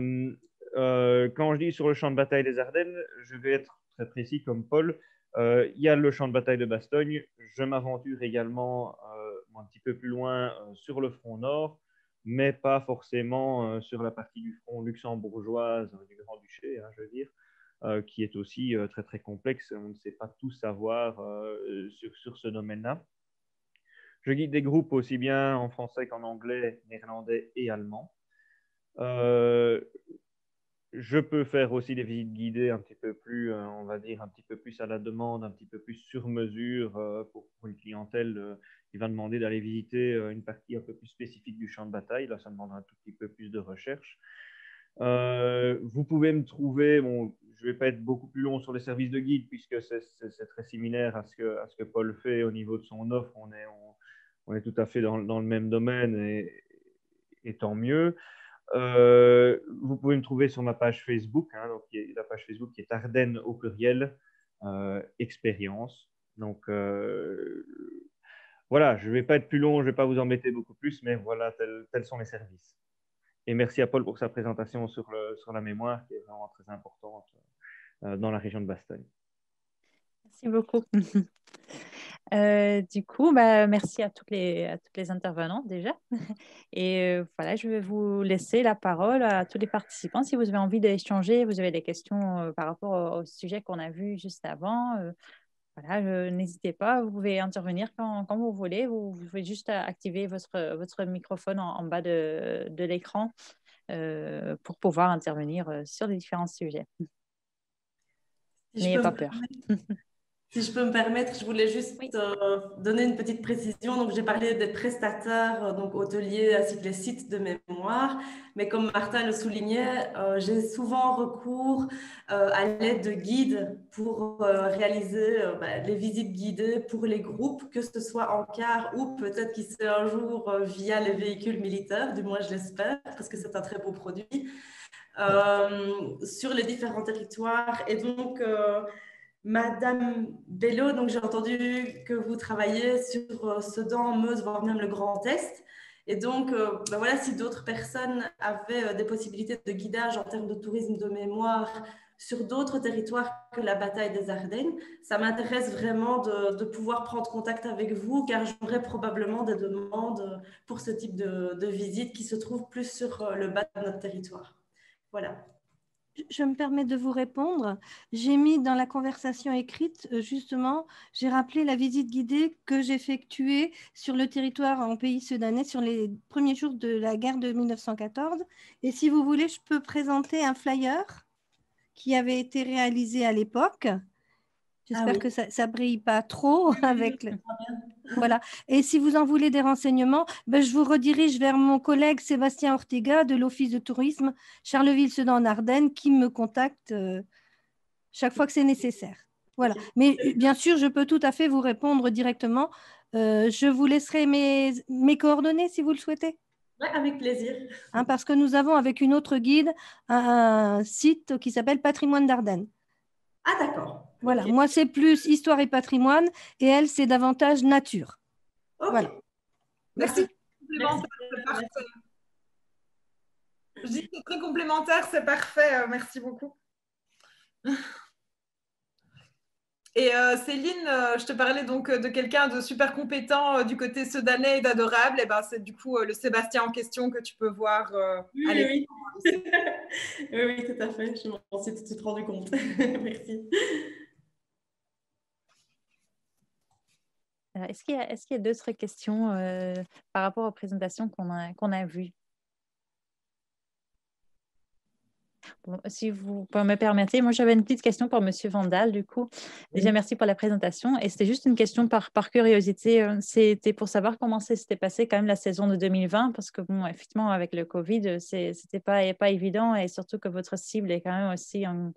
Speaker 7: je dis sur le champ de bataille des Ardennes, je vais être très précis comme Paul. Il y a le champ de bataille de Bastogne. Je m'aventure également un petit peu plus loin sur le front nord, mais pas forcément sur la partie du front luxembourgeoise du Grand-Duché, hein, je veux dire, qui est aussi très très complexe. On ne sait pas tout savoir sur ce domaine-là. Je guide des groupes aussi bien en français qu'en anglais, néerlandais et allemand. Je peux faire aussi des visites guidées un petit peu plus, on va dire, un petit peu plus à la demande, un petit peu plus sur mesure pour une clientèle qui va demander d'aller visiter une partie un peu plus spécifique du champ de bataille. Là, ça demande un tout petit peu plus de recherche. Vous pouvez me trouver, bon, je ne vais pas être beaucoup plus long sur les services de guide puisque c'est très similaire à ce que Paul fait au niveau de son offre. On est tout à fait dans le même domaine et tant mieux. Vous pouvez me trouver sur ma page Facebook, hein, donc la page Facebook qui est Ardennes au pluriel, expérience. Donc voilà, je ne vais pas être plus long, je ne vais pas vous embêter beaucoup plus, mais voilà, tels sont les services. Et merci à Paul pour sa présentation sur la mémoire, qui est vraiment très importante dans la région de Bastogne.
Speaker 4: Merci beaucoup. Du coup, merci à toutes les intervenants déjà. Et voilà, je vais vous laisser la parole à tous les participants. Si vous avez envie d'échanger, vous avez des questions par rapport au sujet qu'on a vu juste avant, voilà, n'hésitez pas, vous pouvez intervenir quand vous voulez. Vous pouvez juste activer votre microphone en bas de l'écran pour pouvoir intervenir sur les différents sujets. N'ayez pas peur.
Speaker 2: Si je peux me permettre, je voulais juste donner une petite précision. Donc, j'ai parlé des prestataires, donc hôteliers ainsi que les sites de mémoire. Mais comme Martin le soulignait, j'ai souvent recours à l'aide de guides pour réaliser les visites guidées pour les groupes, que ce soit en car ou peut-être qui c'est un jour via les véhicules militaires, du moins je l'espère, parce que c'est un très beau produit, sur les différents territoires. Et donc, Madame Bello, donc j'ai entendu que vous travaillez sur Sedan, Meuse, voire même le Grand Est. Et donc, voilà, si d'autres personnes avaient des possibilités de guidage en termes de tourisme de mémoire sur d'autres territoires que la bataille des Ardennes, ça m'intéresse vraiment de pouvoir prendre contact avec vous, car j'aurais probablement des demandes pour ce type de visite qui se trouve plus sur le bas de notre territoire. Voilà.
Speaker 8: Je me permets de vous répondre. J'ai mis dans la conversation écrite, justement, j'ai rappelé la visite guidée que j'effectuais sur le territoire en pays sudanais sur les premiers jours de la guerre de 1914. Et si vous voulez, je peux présenter un flyer qui avait été réalisé à l'époque. J'espère que ça ne brille pas trop avec le... Voilà. Et si vous en voulez des renseignements, je vous redirige vers mon collègue Sébastien Ortega de l'Office de tourisme Charleville-Sedan-Ardennes qui me contacte chaque fois que c'est nécessaire. Voilà. Mais bien sûr, je peux tout à fait vous répondre directement. Je vous laisserai mes coordonnées si vous le souhaitez.
Speaker 2: Ouais, avec plaisir.
Speaker 8: Hein, parce que nous avons avec une autre guide un site qui s'appelle Patrimoine d'Ardennes.
Speaker 2: Ah, d'accord.
Speaker 8: Voilà,
Speaker 2: Okay.
Speaker 8: moi c'est plus histoire et patrimoine et elle c'est davantage nature.
Speaker 2: Okay.
Speaker 8: Voilà.
Speaker 1: Merci.
Speaker 2: Merci.
Speaker 1: Je dis que c'est très complémentaire, c'est parfait. Merci beaucoup. Et Céline, je te parlais donc de quelqu'un de super compétent du côté sudanais et d'adorable. Et ben, c'est du coup le Sébastien en question que tu peux voir à l'écran.
Speaker 2: Oui. Oui, tout à fait. Je m'en suis tout de suite rendu compte. Merci.
Speaker 4: Est-ce qu'il y a d'autres questions par rapport aux présentations qu'on a vues? Bon, si vous me permettez, moi j'avais une petite question pour Monsieur Vandal, du coup. Déjà, merci pour la présentation. Et c'était juste une question par curiosité. C'était pour savoir comment s'était passé quand même la saison de 2020, parce que bon, effectivement, avec le Covid, c'était pas évident, et surtout que votre cible est quand même aussi un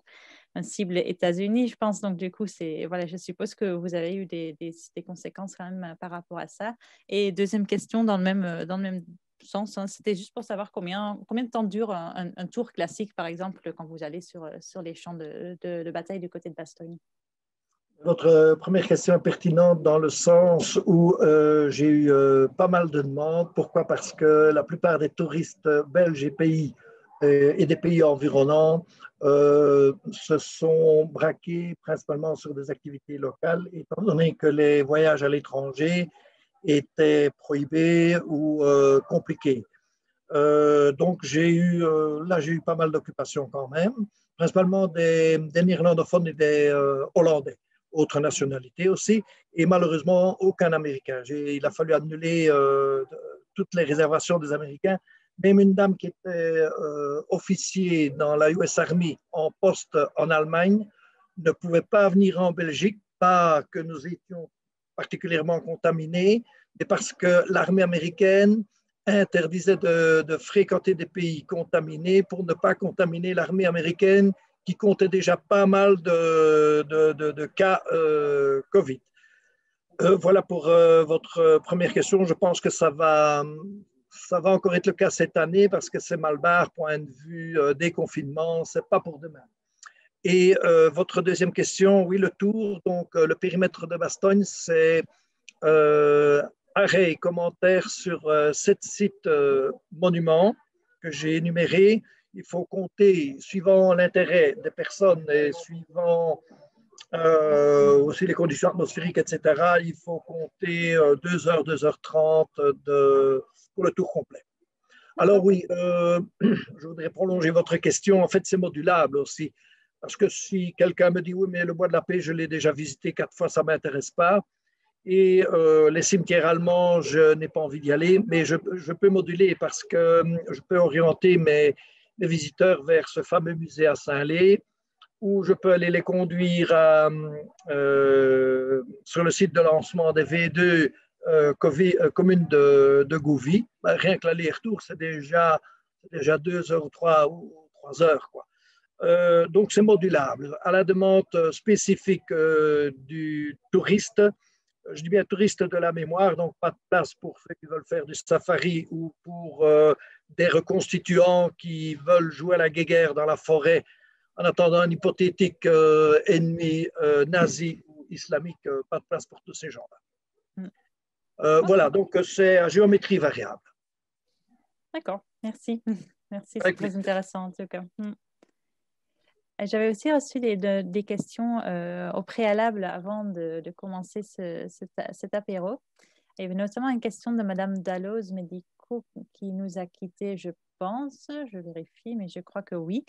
Speaker 4: cible États-Unis, je pense. Donc, du coup, voilà, je suppose que vous avez eu des conséquences quand même par rapport à ça. Et deuxième question, dans le même sens, hein, c'était juste pour savoir combien de temps dure un tour classique, par exemple, quand vous allez sur les champs de bataille du côté de Bastogne.
Speaker 6: Votre première question est pertinente dans le sens où j'ai eu pas mal de demandes. Pourquoi? Parce que la plupart des touristes belges et des pays environnants se sont braqués principalement sur des activités locales, étant donné que les voyages à l'étranger étaient prohibés ou compliqués. Donc j'ai eu pas mal d'occupations quand même, principalement des néerlandophones et des hollandais, autres nationalités aussi, et malheureusement aucun américain. Il a fallu annuler toutes les réservations des Américains. Même une dame qui était officier dans la US Army en poste en Allemagne ne pouvait pas venir en Belgique, pas que nous étions particulièrement contaminés, mais parce que l'armée américaine interdisait de fréquenter des pays contaminés pour ne pas contaminer l'armée américaine qui comptait déjà pas mal de cas Covid. Voilà pour votre première question. Je pense que ça va encore être le cas cette année parce que c'est mal barre, point de vue déconfinement, c'est pas pour demain. Et votre deuxième question, oui, le tour, donc le périmètre de Bastogne, c'est arrêts et commentaires sur 7 sites monuments que j'ai énumérés. Il faut compter, suivant l'intérêt des personnes et suivant aussi les conditions atmosphériques, etc., il faut compter 2 heures, 2h30 pour le tour complet. Alors oui, je voudrais prolonger votre question. En fait, c'est modulable aussi. Parce que si quelqu'un me dit, oui, mais le bois de la Paix, je l'ai déjà visité 4 fois, ça ne m'intéresse pas. Et les cimetières allemands, je n'ai pas envie d'y aller, mais je peux moduler parce que je peux orienter mes visiteurs vers ce fameux musée à Saint-Lé, ou je peux aller les conduire sur le site de lancement des V2 commune de Gouvy. Ben, rien que l'aller-retour, c'est déjà 2 heures ou 3 heures, quoi. Donc, c'est modulable. À la demande spécifique du touriste, je dis bien touriste de la mémoire, donc pas de place pour ceux qui veulent faire du safari ou pour des reconstituants qui veulent jouer à la guéguerre dans la forêt en attendant un hypothétique ennemi nazi ou islamique, pas de place pour tous ces gens-là. Voilà, donc c'est à géométrie variable.
Speaker 4: D'accord, merci. Merci, c'est très intéressant en tout cas. J'avais aussi reçu des questions au préalable avant de commencer cet apéro. Il y avait notamment une question de Madame Dalloz Medico qui nous a quittés, je pense. Je vérifie, mais je crois que oui.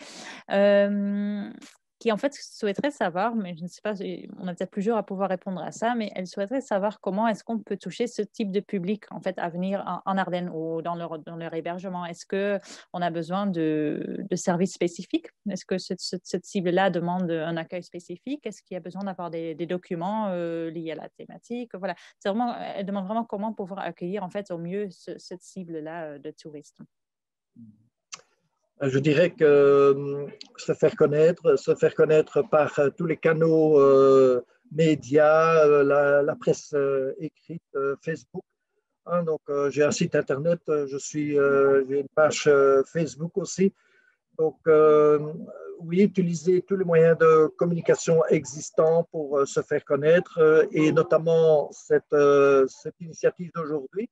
Speaker 4: Qui en fait souhaiterait savoir, mais je ne sais pas, on a peut-être plusieurs à pouvoir répondre à ça, mais elle souhaiterait savoir comment est-ce qu'on peut toucher ce type de public en fait à venir en Ardennes ou dans leur hébergement. Est-ce qu'on a besoin de services spécifiques? Est-ce que cette cible-là demande un accueil spécifique? Est-ce qu'il y a besoin d'avoir des documents liés à la thématique? Voilà, elle demande vraiment comment pouvoir accueillir en fait au mieux cette cible-là de touristes.
Speaker 6: Je dirais que se faire connaître par tous les canaux médias, la presse écrite, Facebook. Hein, donc, j'ai un site internet, j'ai une page Facebook aussi. Donc, oui, utiliser tous les moyens de communication existants pour se faire connaître et notamment cette initiative d'aujourd'hui,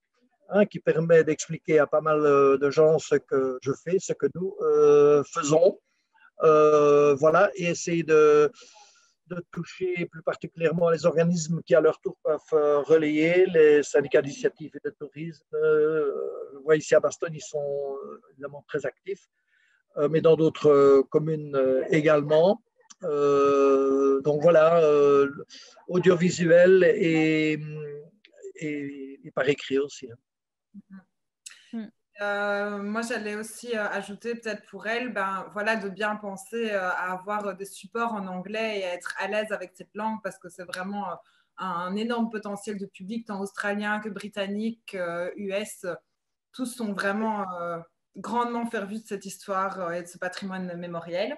Speaker 6: hein, qui permet d'expliquer à pas mal de gens ce que je fais, ce que nous faisons. Voilà, et essayer de toucher plus particulièrement les organismes qui, à leur tour, peuvent relayer les syndicats d'initiative et de tourisme. Je vois ici à Bastogne, ils sont évidemment très actifs, mais dans d'autres communes également. Donc voilà, audiovisuel et par écrit aussi.
Speaker 1: Moi, j'allais aussi ajouter peut-être pour elle, ben, voilà, de bien penser à avoir des supports en anglais et à être à l'aise avec cette langue parce que c'est vraiment un énorme potentiel de public, tant australien que britannique, US. Tous sont vraiment grandement fervus de cette histoire et de ce patrimoine mémoriel.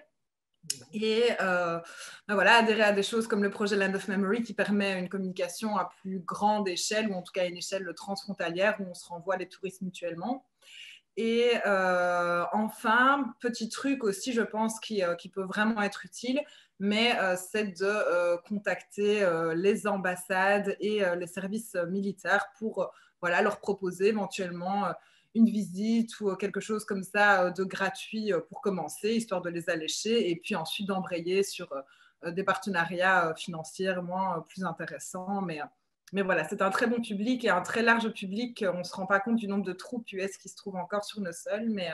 Speaker 1: Et ben voilà, adhérer à des choses comme le projet Land of Memory qui permet une communication à plus grande échelle, ou en tout cas à une échelle transfrontalière où on se renvoie les touristes mutuellement. Et enfin, petit truc aussi, je pense, qui peut vraiment être utile, mais c'est de contacter les ambassades et les services militaires pour voilà, leur proposer éventuellement une visite ou quelque chose comme ça de gratuit pour commencer, histoire de les allécher, et puis ensuite d'embrayer sur des partenariats financièrement plus intéressants. Mais voilà, c'est un très bon public et un très large public. On ne se rend pas compte du nombre de troupes US qui se trouvent encore sur nos sols. Mais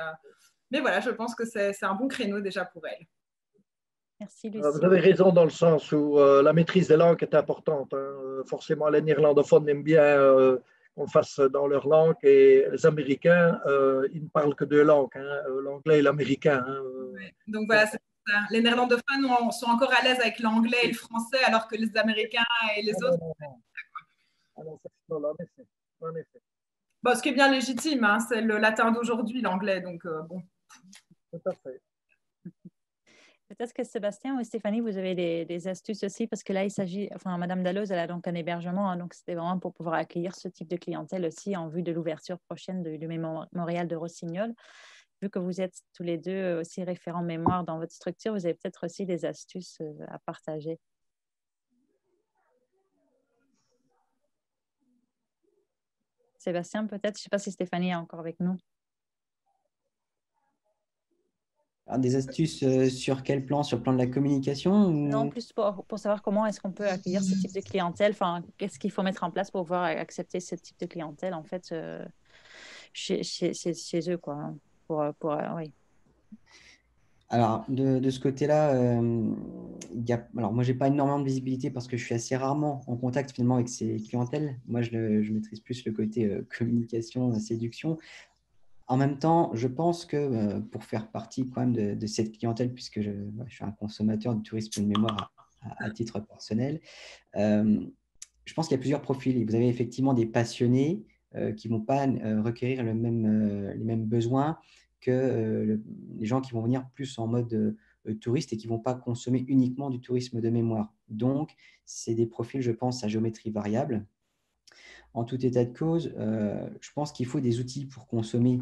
Speaker 1: voilà, je pense que c'est un bon créneau déjà pour elle.
Speaker 4: Merci, Lucie.
Speaker 6: Vous avez raison dans le sens où la maîtrise des langues est importante. Hein. Forcément, les néerlandophones aiment bien qu'on fasse dans leur langue et les Américains, ils ne parlent que deux langues, hein, l'anglais et l'américain. Hein.
Speaker 1: Ouais. Donc voilà, c'est ça. Les néerlandophones sont encore à l'aise avec l'anglais et le français, alors que les Américains et les autres.
Speaker 6: En effet. En effet.
Speaker 1: Bon, ce qui est bien légitime, hein, c'est le latin d'aujourd'hui, l'anglais. Donc bon.
Speaker 6: Tout à fait.
Speaker 4: Peut-être que Sébastien ou Stéphanie, vous avez des astuces aussi, parce que là, il s'agit, enfin, Madame Dalloz, elle a donc un hébergement, hein, donc c'était vraiment pour pouvoir accueillir ce type de clientèle aussi en vue de l'ouverture prochaine du mémorial de Rossignol. Vu que vous êtes tous les deux aussi référents mémoire dans votre structure, vous avez peut-être aussi des astuces à partager. Sébastien, peut-être, je ne sais pas si Stéphanie est encore avec nous.
Speaker 9: Des astuces sur quel plan? Sur le plan de la communication ou...
Speaker 4: Non, plus pour savoir comment est-ce qu'on peut accueillir ce type de clientèle. Enfin, qu'est-ce qu'il faut mettre en place pour pouvoir accepter ce type de clientèle, en fait, chez eux, quoi. Oui.
Speaker 9: Alors, de ce côté-là, alors moi, je n'ai pas énormément de visibilité parce que je suis assez rarement en contact finalement avec ces clientèles. Moi, je maîtrise plus le côté communication, séduction. En même temps, je pense que pour faire partie quand même de cette clientèle, puisque je suis un consommateur de tourisme de mémoire à titre personnel, je pense qu'il y a plusieurs profils. Vous avez effectivement des passionnés qui ne vont pas requérir les mêmes besoins que les gens qui vont venir plus en mode touriste et qui ne vont pas consommer uniquement du tourisme de mémoire. Donc, c'est des profils, je pense, à géométrie variable. En tout état de cause, je pense qu'il faut des outils pour consommer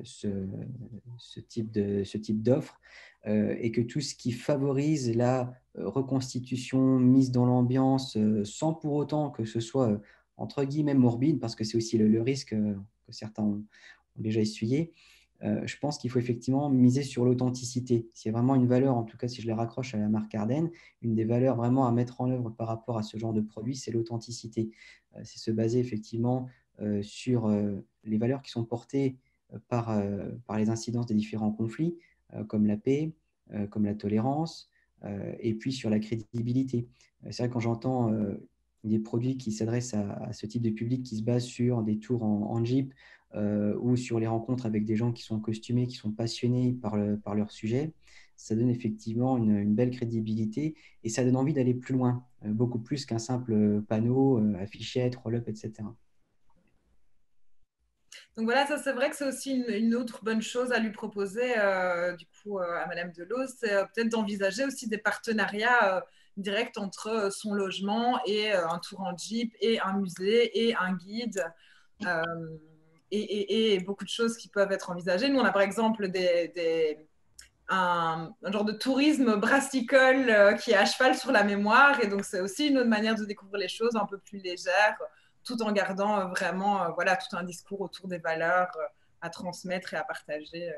Speaker 9: ce type d'offre et que tout ce qui favorise la reconstitution, mise dans l'ambiance, sans pour autant que ce soit entre guillemets morbide, parce que c'est aussi le risque que certains ont déjà essuyé. Je pense qu'il faut effectivement miser sur l'authenticité. C'est vraiment une valeur, en tout cas si je les raccroche à la marque Ardenne, une des valeurs vraiment à mettre en œuvre par rapport à ce genre de produit, c'est l'authenticité. C'est se baser effectivement sur les valeurs qui sont portées par les incidences des différents conflits, comme la paix, comme la tolérance, et puis sur la crédibilité. C'est vrai que quand j'entends des produits qui s'adressent à ce type de public qui se base sur des tours en Jeep, ou sur les rencontres avec des gens qui sont costumés, qui sont passionnés par leur sujet, ça donne effectivement une belle crédibilité et ça donne envie d'aller plus loin, beaucoup plus qu'un simple panneau, affichette, roll-up, etc.
Speaker 1: Donc voilà, ça c'est vrai que c'est aussi une autre bonne chose à lui proposer, du coup, à Madame Delot, c'est peut-être d'envisager aussi des partenariats directs entre son logement et un tour en Jeep et un musée et un guide. Euh, et beaucoup de choses qui peuvent être envisagées. Nous, on a par exemple un genre de tourisme brassicole qui est à cheval sur la mémoire. Et donc, c'est aussi une autre manière de découvrir les choses un peu plus légère, tout en gardant vraiment voilà, tout un discours autour des valeurs à transmettre et à partager.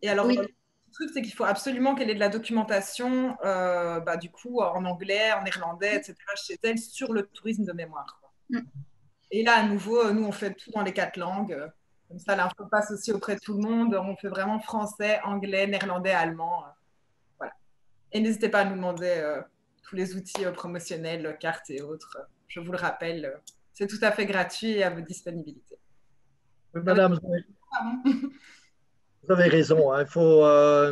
Speaker 1: Et alors,
Speaker 10: Oui.
Speaker 1: le truc, c'est qu'il faut absolument qu'elle ait de la documentation, du coup, en anglais, en néerlandais, etc., chez elle, sur le tourisme de mémoire, quoi.
Speaker 10: Mm.
Speaker 1: Et là, à nouveau, nous, on fait tout dans les 4 langues. Comme ça, l'info passe aussi auprès de tout le monde. On fait vraiment français, anglais, néerlandais, allemand. Voilà. Et n'hésitez pas à nous demander tous les outils promotionnels, cartes et autres. Je vous le rappelle, c'est tout à fait gratuit et à votre disponibilité.
Speaker 6: Madame, vous avez raison, hein. Il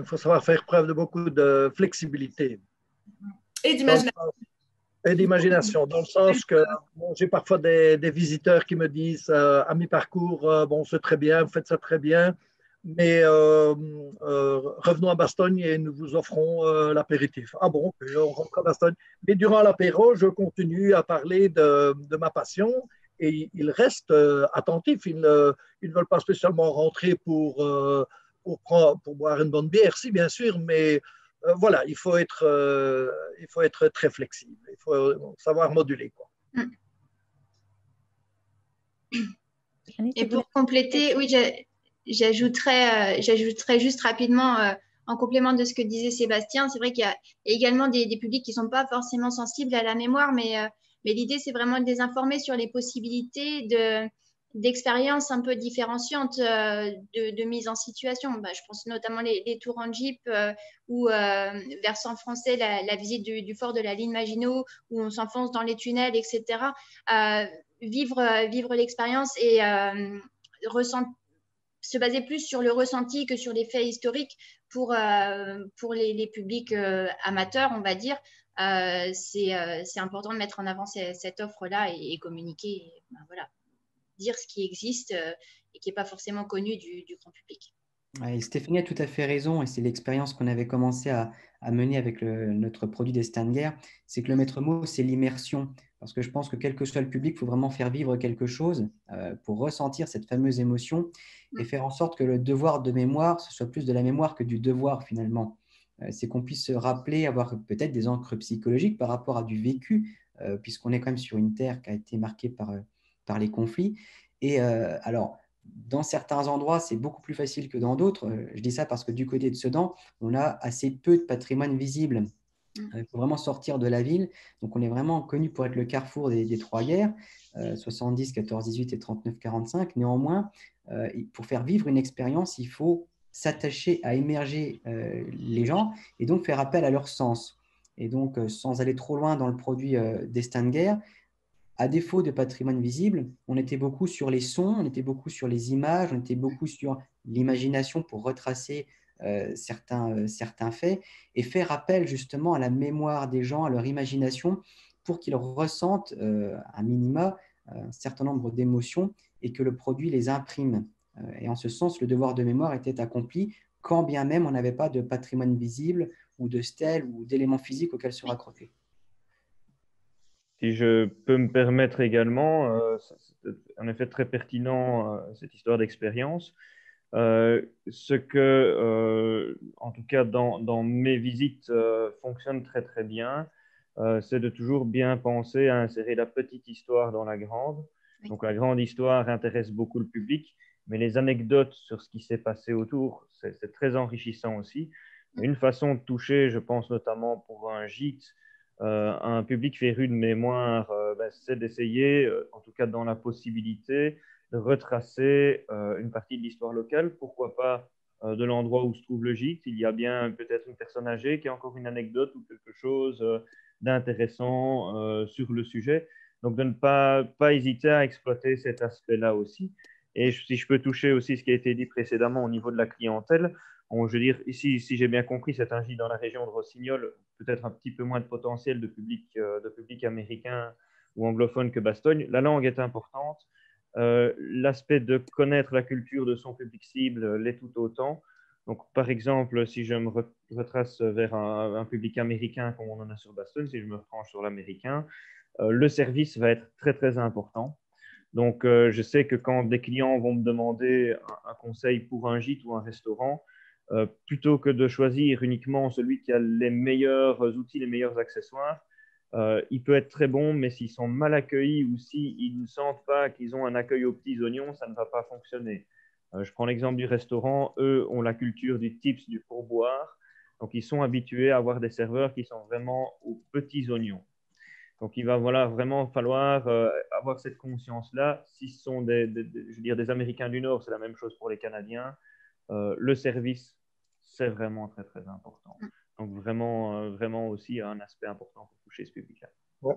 Speaker 6: faut savoir faire preuve de beaucoup de flexibilité.
Speaker 1: Et d'imagination.
Speaker 6: Et d'imagination, dans le sens que bon, j'ai parfois des visiteurs qui me disent à mi-parcours, bon, c'est très bien, vous faites ça très bien, mais revenons à Bastogne et nous vous offrons l'apéritif. Ah bon, on rentre à Bastogne. Mais durant l'apéro, je continue à parler de ma passion et ils restent attentifs. Ils ne veulent pas spécialement rentrer pour boire une bonne bière, si bien sûr, mais voilà, il faut être très flexible, il faut savoir moduler, quoi.
Speaker 10: Et pour compléter, oui, j'ajouterais juste rapidement, en complément de ce que disait Sébastien, c'est vrai qu'il y a également des publics qui ne sont pas forcément sensibles à la mémoire, mais l'idée, c'est vraiment de les informer sur les possibilités d'expériences un peu différenciantes de mise en situation. Je pense notamment les tours en Jeep ou versant français, la visite du fort de la ligne Maginot où on s'enfonce dans les tunnels, etc. Vivre l'expérience et se baser plus sur le ressenti que sur les faits historiques pour les publics amateurs, on va dire. C'est important de mettre en avant cette offre-là et communiquer, et, voilà, dire ce qui existe et qui n'est pas forcément connu du grand public.
Speaker 9: Et Stéphanie a tout à fait raison, et c'est l'expérience qu'on avait commencé à mener avec notre produit des Stanger, c'est que le maître mot, c'est l'immersion. Parce que je pense que quel que soit le public, il faut vraiment faire vivre quelque chose pour ressentir cette fameuse émotion et faire en sorte que le devoir de mémoire, ce soit plus de la mémoire que du devoir finalement. C'est qu'on puisse se rappeler, avoir peut-être des ancres psychologiques par rapport à du vécu, puisqu'on est quand même sur une terre qui a été marquée par les conflits. Et alors, dans certains endroits, c'est beaucoup plus facile que dans d'autres. Je dis ça parce que du côté de Sedan, on a assez peu de patrimoine visible. Il faut vraiment sortir de la ville. Donc, on est vraiment connu pour être le carrefour des trois guerres, 70, 14, 18 et 39, 45. Néanmoins, pour faire vivre une expérience, il faut s'attacher à émerger les gens et donc faire appel à leur sens. Et donc, sans aller trop loin dans le produit des Stanger, à défaut de patrimoine visible, on était beaucoup sur les sons, on était beaucoup sur les images, on était beaucoup sur l'imagination pour retracer certains faits et faire appel justement à la mémoire des gens, à leur imagination, pour qu'ils ressentent à minima un certain nombre d'émotions et que le produit les imprime. Et en ce sens, le devoir de mémoire était accompli, quand bien même on n'avait pas de patrimoine visible ou de stèles ou d'éléments physiques auxquels se raccrocher.
Speaker 7: Si je peux me permettre également, c'est en effet très pertinent cette histoire d'expérience. Ce que, en tout cas dans mes visites, fonctionne très très bien, c'est de toujours bien penser à insérer la petite histoire dans la grande.
Speaker 10: Oui.
Speaker 7: Donc la grande histoire intéresse beaucoup le public, mais les anecdotes sur ce qui s'est passé autour, c'est très enrichissant aussi. Une façon de toucher, je pense notamment pour un gîte, un public féru de mémoire, c'est d'essayer, en tout cas dans la possibilité, de retracer une partie de l'histoire locale, pourquoi pas de l'endroit où se trouve le gîte. Il y a bien peut-être une personne âgée qui a encore une anecdote ou quelque chose d'intéressant sur le sujet. Donc de ne pas hésiter à exploiter cet aspect-là aussi. Et si je peux toucher aussi ce qui a été dit précédemment au niveau de la clientèle, je veux dire, ici, si j'ai bien compris, c'est un gîte dans la région de Rossignol, peut-être un petit peu moins de potentiel de public américain ou anglophone que Bastogne. La langue est importante. L'aspect de connaître la culture de son public cible l'est tout autant. Donc, par exemple, si je me retrace vers un public américain, comme on en a sur Bastogne, si je me retranche sur l'américain, le service va être très, très important. Donc, je sais que quand des clients vont me demander un conseil pour un gîte ou un restaurant, plutôt que de choisir uniquement celui qui a les meilleurs outils, les meilleurs accessoires, il peut être très bon, mais s'ils sont mal accueillis ou s'ils ne sentent pas qu'ils ont un accueil aux petits oignons, ça ne va pas fonctionner. Je prends l'exemple du restaurant. Eux ont la culture du tips, du pourboire. Donc, ils sont habitués à avoir des serveurs qui sont vraiment aux petits oignons. Donc, il va vraiment falloir avoir cette conscience-là. Si ce sont je veux dire, des Américains du Nord, c'est la même chose pour les Canadiens. Le service, c'est vraiment très, très important. Donc, vraiment aussi un aspect important pour toucher ce public-là.
Speaker 6: Ouais.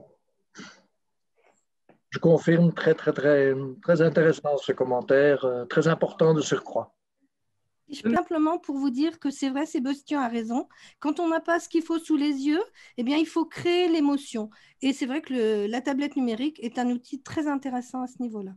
Speaker 6: Je confirme, très, très, très, très intéressant ce commentaire, très important de surcroît.
Speaker 8: Simplement pour vous dire que c'est vrai, Sébastien a raison. Quand on n'a pas ce qu'il faut sous les yeux, eh bien, il faut créer l'émotion. Et c'est vrai que la tablette numérique est un outil très intéressant à ce niveau-là.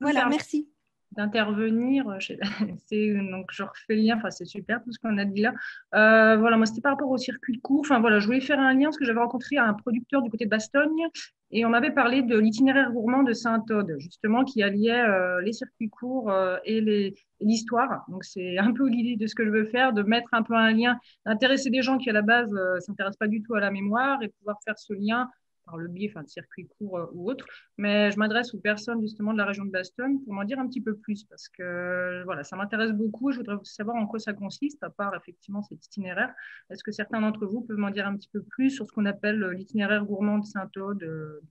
Speaker 8: Voilà, merci.
Speaker 11: D'intervenir, donc je refais le lien, c'est super tout ce qu'on a dit là. Voilà, moi c'était par rapport au circuit court. Voilà, je voulais faire un lien parce que j'avais rencontré un producteur du côté de Bastogne et on avait parlé de l'itinéraire gourmand de Saint-Aude, justement, qui alliait les circuits courts et l'histoire. Donc c'est un peu l'idée de ce que je veux faire, de mettre un peu un lien, d'intéresser des gens qui à la base ne s'intéressent pas du tout à la mémoire et pouvoir faire ce lien par le biais de circuits courts ou autres. Mais je m'adresse aux personnes justement de la région de Bastogne pour m'en dire un petit peu plus parce que voilà, ça m'intéresse beaucoup. Je voudrais savoir en quoi ça consiste, à part effectivement cet itinéraire. Est-ce que certains d'entre vous peuvent m'en dire un petit peu plus sur ce qu'on appelle l'itinéraire gourmand de Saint-Aude,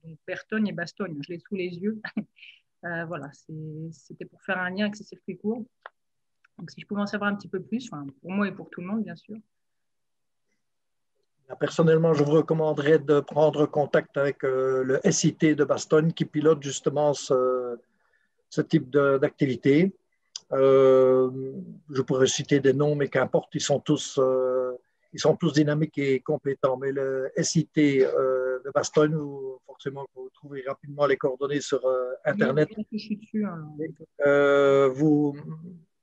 Speaker 11: donc Bertogne et Bastogne. Je l'ai sous les yeux. Voilà, c'était pour faire un lien avec ces circuits courts. Donc si je pouvais en savoir un petit peu plus, pour moi et pour tout le monde, bien sûr.
Speaker 6: Personnellement, je vous recommanderais de prendre contact avec le SIT de Bastogne qui pilote justement ce type d'activité. Je pourrais citer des noms, mais qu'importe, ils sont tous dynamiques et compétents. Mais le SIT de Bastogne, forcément, vous trouverez rapidement les coordonnées sur Internet.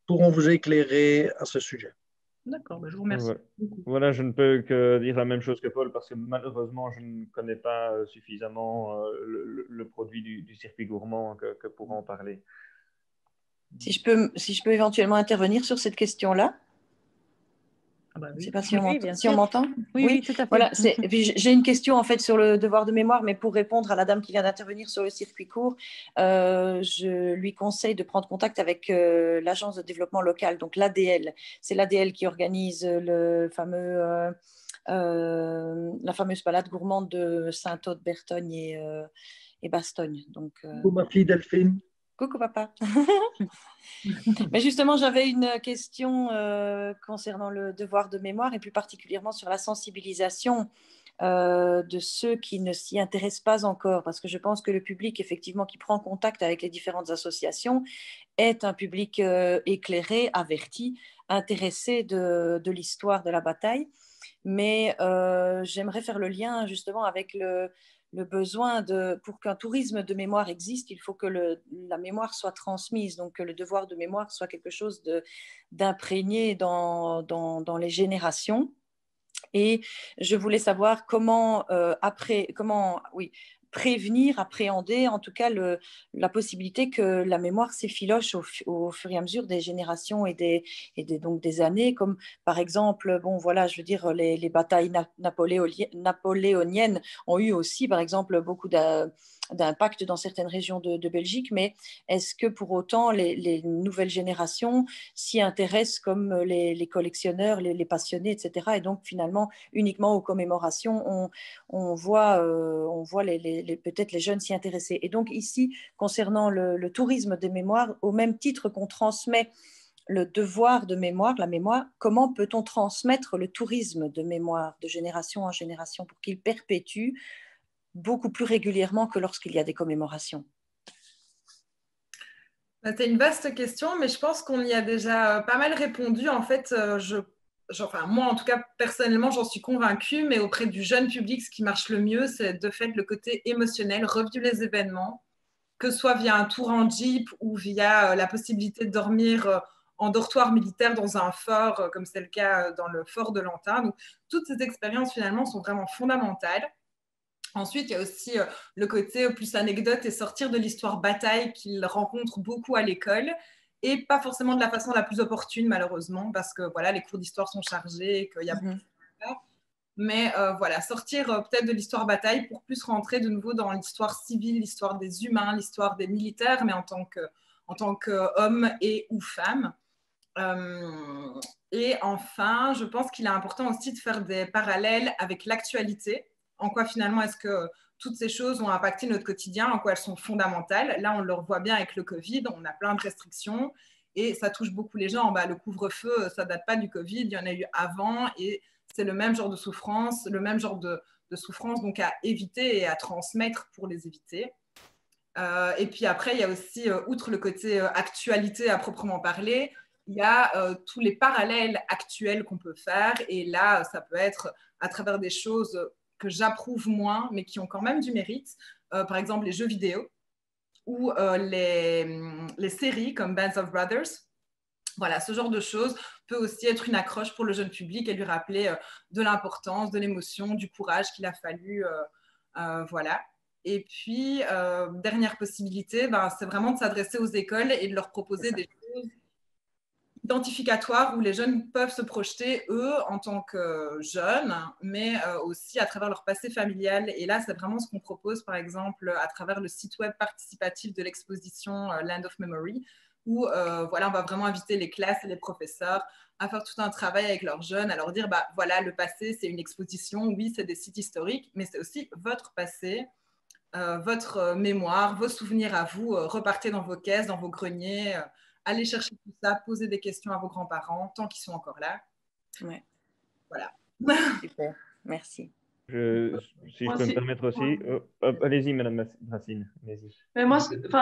Speaker 6: Pourront vous éclairer à ce sujet.
Speaker 11: D'accord, je vous remercie.
Speaker 7: Voilà, je ne peux que dire la même chose que Paul parce que malheureusement, je ne connais pas suffisamment le produit du circuit gourmand que pour en parler.
Speaker 12: Si je peux éventuellement intervenir sur cette question-là.
Speaker 11: Oui.
Speaker 12: Je ne sais pas si on m'entend.
Speaker 4: Oui, tout à fait.
Speaker 12: Voilà, j'ai une question en fait sur le devoir de mémoire, mais pour répondre à la dame qui vient d'intervenir sur le circuit court, je lui conseille de prendre contact avec l'agence de développement local, donc l'ADL. C'est l'ADL qui organise la fameuse balade gourmande de Saint-Aude, Bertogne et Bastogne. Donc,
Speaker 6: ma fille Delphine.
Speaker 12: Coucou papa. Mais justement, j'avais une question concernant le devoir de mémoire et plus particulièrement sur la sensibilisation de ceux qui ne s'y intéressent pas encore, parce que je pense que le public effectivement qui prend contact avec les différentes associations est un public éclairé, averti, intéressé de l'histoire de la bataille. Mais j'aimerais faire le lien justement avec le besoin pour qu'un tourisme de mémoire existe, il faut que la mémoire soit transmise, donc que le devoir de mémoire soit quelque chose d'imprégné dans les générations. Et je voulais savoir comment prévenir, appréhender en tout cas la possibilité que la mémoire s'effiloche au fur et à mesure des générations et donc des années, comme par exemple, je veux dire, les batailles napoléoniennes ont eu aussi, par exemple, beaucoup d'impact dans certaines régions de Belgique, mais est-ce que pour autant les nouvelles générations s'y intéressent comme les collectionneurs, les passionnés, etc. Et donc finalement, uniquement aux commémorations, on voit peut-être les jeunes s'y intéresser. Et donc ici, concernant le tourisme des mémoires, au même titre qu'on transmet le devoir de mémoire, la mémoire, comment peut-on transmettre le tourisme de mémoire de génération en génération pour qu'il perpétue beaucoup plus régulièrement que lorsqu'il y a des commémorations?
Speaker 1: C'est une vaste question, mais je pense qu'on y a déjà pas mal répondu. En fait, moi, en tout cas, personnellement, j'en suis convaincue, mais auprès du jeune public, ce qui marche le mieux, c'est de fait le côté émotionnel, revivre les événements, que ce soit via un tour en jeep ou via la possibilité de dormir en dortoir militaire dans un fort, comme c'est le cas dans le fort de Lantin. Donc, toutes ces expériences, finalement, sont vraiment fondamentales. Ensuite, il y a aussi le côté plus anecdote et sortir de l'histoire bataille qu'ils rencontrent beaucoup à l'école, et pas forcément de la façon la plus opportune, malheureusement, parce que voilà, les cours d'histoire sont chargés et qu'il y a beaucoup de choses à faire. Mais voilà, sortir peut-être de l'histoire bataille pour plus rentrer de nouveau dans l'histoire civile, l'histoire des humains, l'histoire des militaires, mais en tant qu'homme et ou femme. Et enfin, je pense qu'il est important aussi de faire des parallèles avec l'actualité. En quoi finalement est-ce que toutes ces choses ont impacté notre quotidien, en quoi elles sont fondamentales. Là, on le revoit bien avec le Covid, on a plein de restrictions et ça touche beaucoup les gens. Bah, le couvre-feu, ça ne date pas du Covid, il y en a eu avant et c'est le même genre de souffrance, le même genre de souffrance donc à éviter et à transmettre pour les éviter. Et puis après, il y a aussi, outre le côté actualité à proprement parler, il y a tous les parallèles actuels qu'on peut faire. Et là, ça peut être à travers des choses que j'approuve moins, mais qui ont quand même du mérite. Par exemple, les jeux vidéo ou les séries comme Bands of Brothers. Voilà, ce genre de choses peut aussi être une accroche pour le jeune public et lui rappeler de l'importance, de l'émotion, du courage qu'il a fallu. Voilà. Et puis, dernière possibilité, c'est vraiment de s'adresser aux écoles et de leur proposer des choses identificatoires où les jeunes peuvent se projeter, eux, en tant que jeunes, mais aussi à travers leur passé familial. Et là, c'est vraiment ce qu'on propose, par exemple, à travers le site web participatif de l'exposition Land of Memory, où voilà, on va vraiment inviter les classes et les professeurs à faire tout un travail avec leurs jeunes, à leur dire, voilà, le passé, c'est une exposition, oui, c'est des sites historiques, mais c'est aussi votre passé, votre mémoire, vos souvenirs à vous. Repartez dans vos caisses, dans vos greniers, allez chercher tout ça, posez des questions à vos grands-parents, tant qu'ils sont encore là.
Speaker 12: Ouais.
Speaker 1: Voilà.
Speaker 12: Super, merci.
Speaker 7: Si je peux me permettre aussi. Allez-y, Madame Racine.
Speaker 5: Mais moi,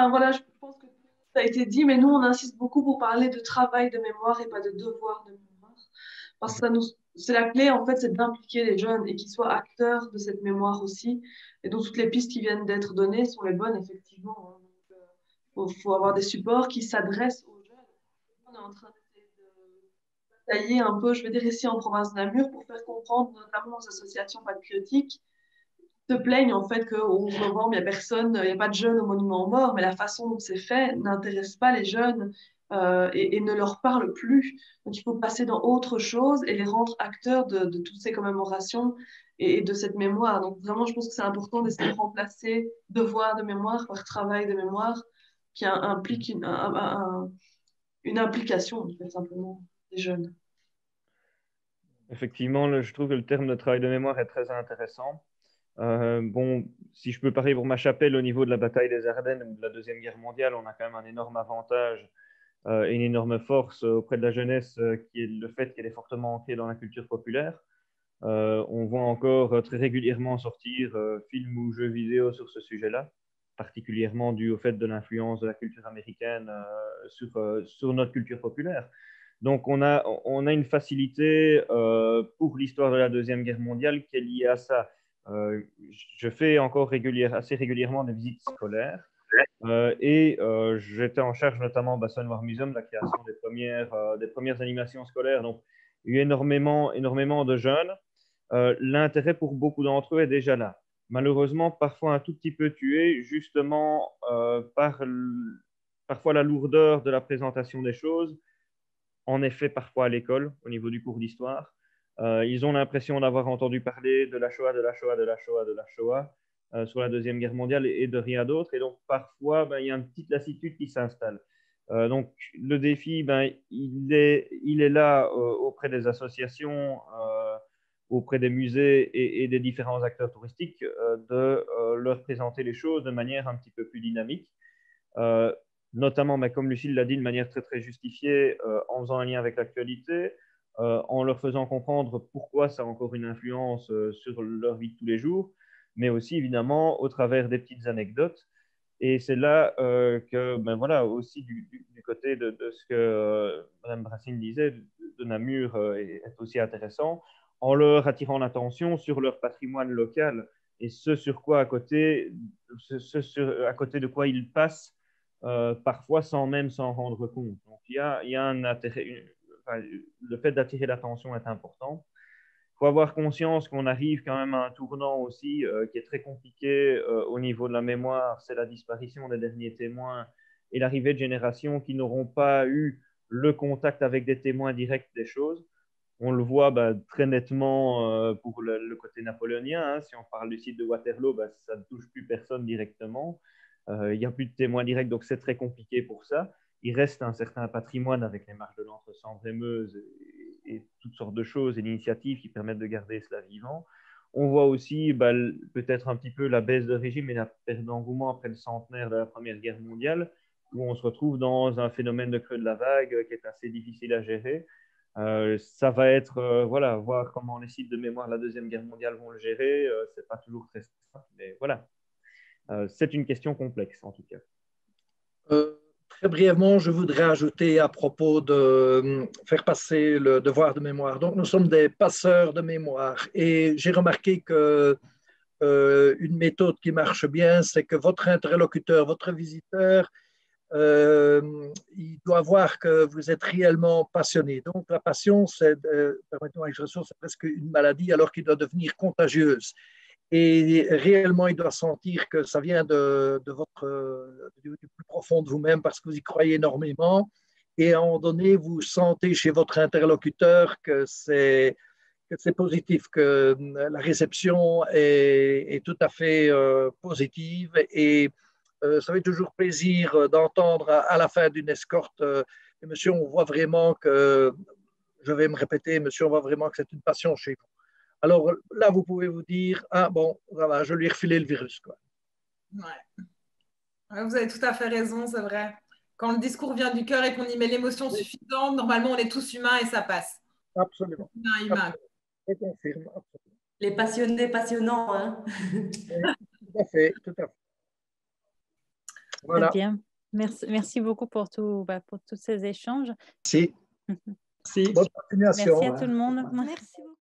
Speaker 5: voilà, je pense que ça a été dit, mais nous, on insiste beaucoup pour parler de travail de mémoire et pas de devoir de mémoire. Parce que c'est la clé, en fait, c'est d'impliquer les jeunes et qu'ils soient acteurs de cette mémoire aussi. Et donc, toutes les pistes qui viennent d'être données sont les bonnes, effectivement. Il faut avoir des supports qui s'adressent aux jeunes. On est en train de tailler un peu, je veux dire, ici en province de Namur, pour faire comprendre, notamment aux associations patriotiques, se plaignent en fait qu'au 11 novembre, il n'y a personne, il n'y a pas de jeunes au monument aux morts, mais la façon dont c'est fait n'intéresse pas les jeunes et ne leur parle plus. Donc il faut passer dans autre chose et les rendre acteurs de toutes ces commémorations et de cette mémoire. Donc vraiment, je pense que c'est important d'essayer de remplacer devoir de mémoire par travail de mémoire qui implique une implication, en fait, simplement, des jeunes.
Speaker 7: Effectivement, je trouve que le terme de travail de mémoire est très intéressant. Bon, si je peux parler pour ma chapelle, au niveau de la bataille des Ardennes ou de la Deuxième Guerre mondiale, on a quand même un énorme avantage et une énorme force auprès de la jeunesse, qui est le fait qu'elle est fortement ancrée dans la culture populaire. On voit encore très régulièrement sortir films ou jeux vidéo sur ce sujet-là, particulièrement dû au fait de l'influence de la culture américaine sur notre culture populaire. Donc, on a une facilité pour l'histoire de la Deuxième Guerre mondiale qui est liée à ça. Je fais encore assez régulièrement des visites scolaires et j'étais en charge notamment au Baston War Museum de la création des premières animations scolaires. Donc, il y a eu énormément de jeunes. L'intérêt pour beaucoup d'entre eux est déjà là. Malheureusement, parfois un tout petit peu tué, justement parfois la lourdeur de la présentation des choses. En effet, parfois à l'école, au niveau du cours d'histoire. Ils ont l'impression d'avoir entendu parler de la Shoah, de la Shoah, de la Shoah, de la Shoah sur la Deuxième Guerre mondiale et de rien d'autre. Et donc, parfois, il y a une petite lassitude qui s'installe. Donc, le défi, il est là auprès des associations, auprès des musées et des différents acteurs touristiques, de leur présenter les choses de manière un petit peu plus dynamique. Notamment, comme Lucille l'a dit, de manière très, très justifiée, en faisant un lien avec l'actualité, en leur faisant comprendre pourquoi ça a encore une influence sur leur vie de tous les jours, mais aussi, évidemment, au travers des petites anecdotes. Et c'est là que, voilà, aussi du côté de ce que Mme Racine disait, de Namur est aussi intéressant, en leur attirant l'attention sur leur patrimoine local, et ce sur quoi à côté, à côté de quoi ils passent parfois sans même s'en rendre compte. Donc il y a un intérêt, le fait d'attirer l'attention est important. Il faut avoir conscience qu'on arrive quand même à un tournant aussi qui est très compliqué au niveau de la mémoire, c'est la disparition des derniers témoins et l'arrivée de générations qui n'auront pas eu le contact avec des témoins directs des choses. On le voit très nettement pour le côté napoléonien. Hein. Si on parle du site de Waterloo, ça ne touche plus personne directement. Il n'y a plus de témoins directs, donc c'est très compliqué pour ça. Il reste un certain patrimoine avec les marches de l'Entre Sambre et Meuse et toutes sortes de choses et d'initiatives qui permettent de garder cela vivant. On voit aussi peut-être un petit peu la baisse de régime et la perte d'engouement après le centenaire de la Première Guerre mondiale, où on se retrouve dans un phénomène de creux de la vague qui est assez difficile à gérer. Ça va être, voir comment les sites de mémoire de la Deuxième Guerre mondiale vont le gérer. C'est pas toujours très simple, mais voilà. C'est une question complexe, en tout cas.
Speaker 6: Très brièvement, je voudrais ajouter à propos de faire passer le devoir de mémoire. Donc, nous sommes des passeurs de mémoire et j'ai remarqué que une méthode qui marche bien, c'est que votre interlocuteur, votre visiteur, il doit voir que vous êtes réellement passionné. Donc, la passion, permettez-moi l'expression, c'est presque une maladie alors qu'il doit devenir contagieuse. Et réellement, il doit sentir que ça vient du plus profond de vous-même parce que vous y croyez énormément. Et à un moment donné, vous sentez chez votre interlocuteur que c'est positif, que la réception est tout à fait positive. Et ça fait toujours plaisir d'entendre à la fin d'une escorte, monsieur, on voit vraiment que, je vais me répéter, monsieur, on voit vraiment que c'est une passion chez vous. Alors là, vous pouvez vous dire, ah bon, voilà, je lui ai refilé le virus, quoi.
Speaker 1: Ouais, vous avez tout à fait raison, c'est vrai. Quand le discours vient du cœur et qu'on y met l'émotion suffisante, normalement, on est tous humains et ça passe.
Speaker 6: Absolument.
Speaker 1: Humain.
Speaker 6: Je confirme, absolument.
Speaker 2: Les passionnés passionnants, hein.
Speaker 6: Tout à fait, tout à fait.
Speaker 4: Voilà. Très bien. Merci beaucoup pour tous ces échanges.
Speaker 6: Merci. Bonne continuation.
Speaker 4: Merci à tout le monde.
Speaker 8: Merci beaucoup.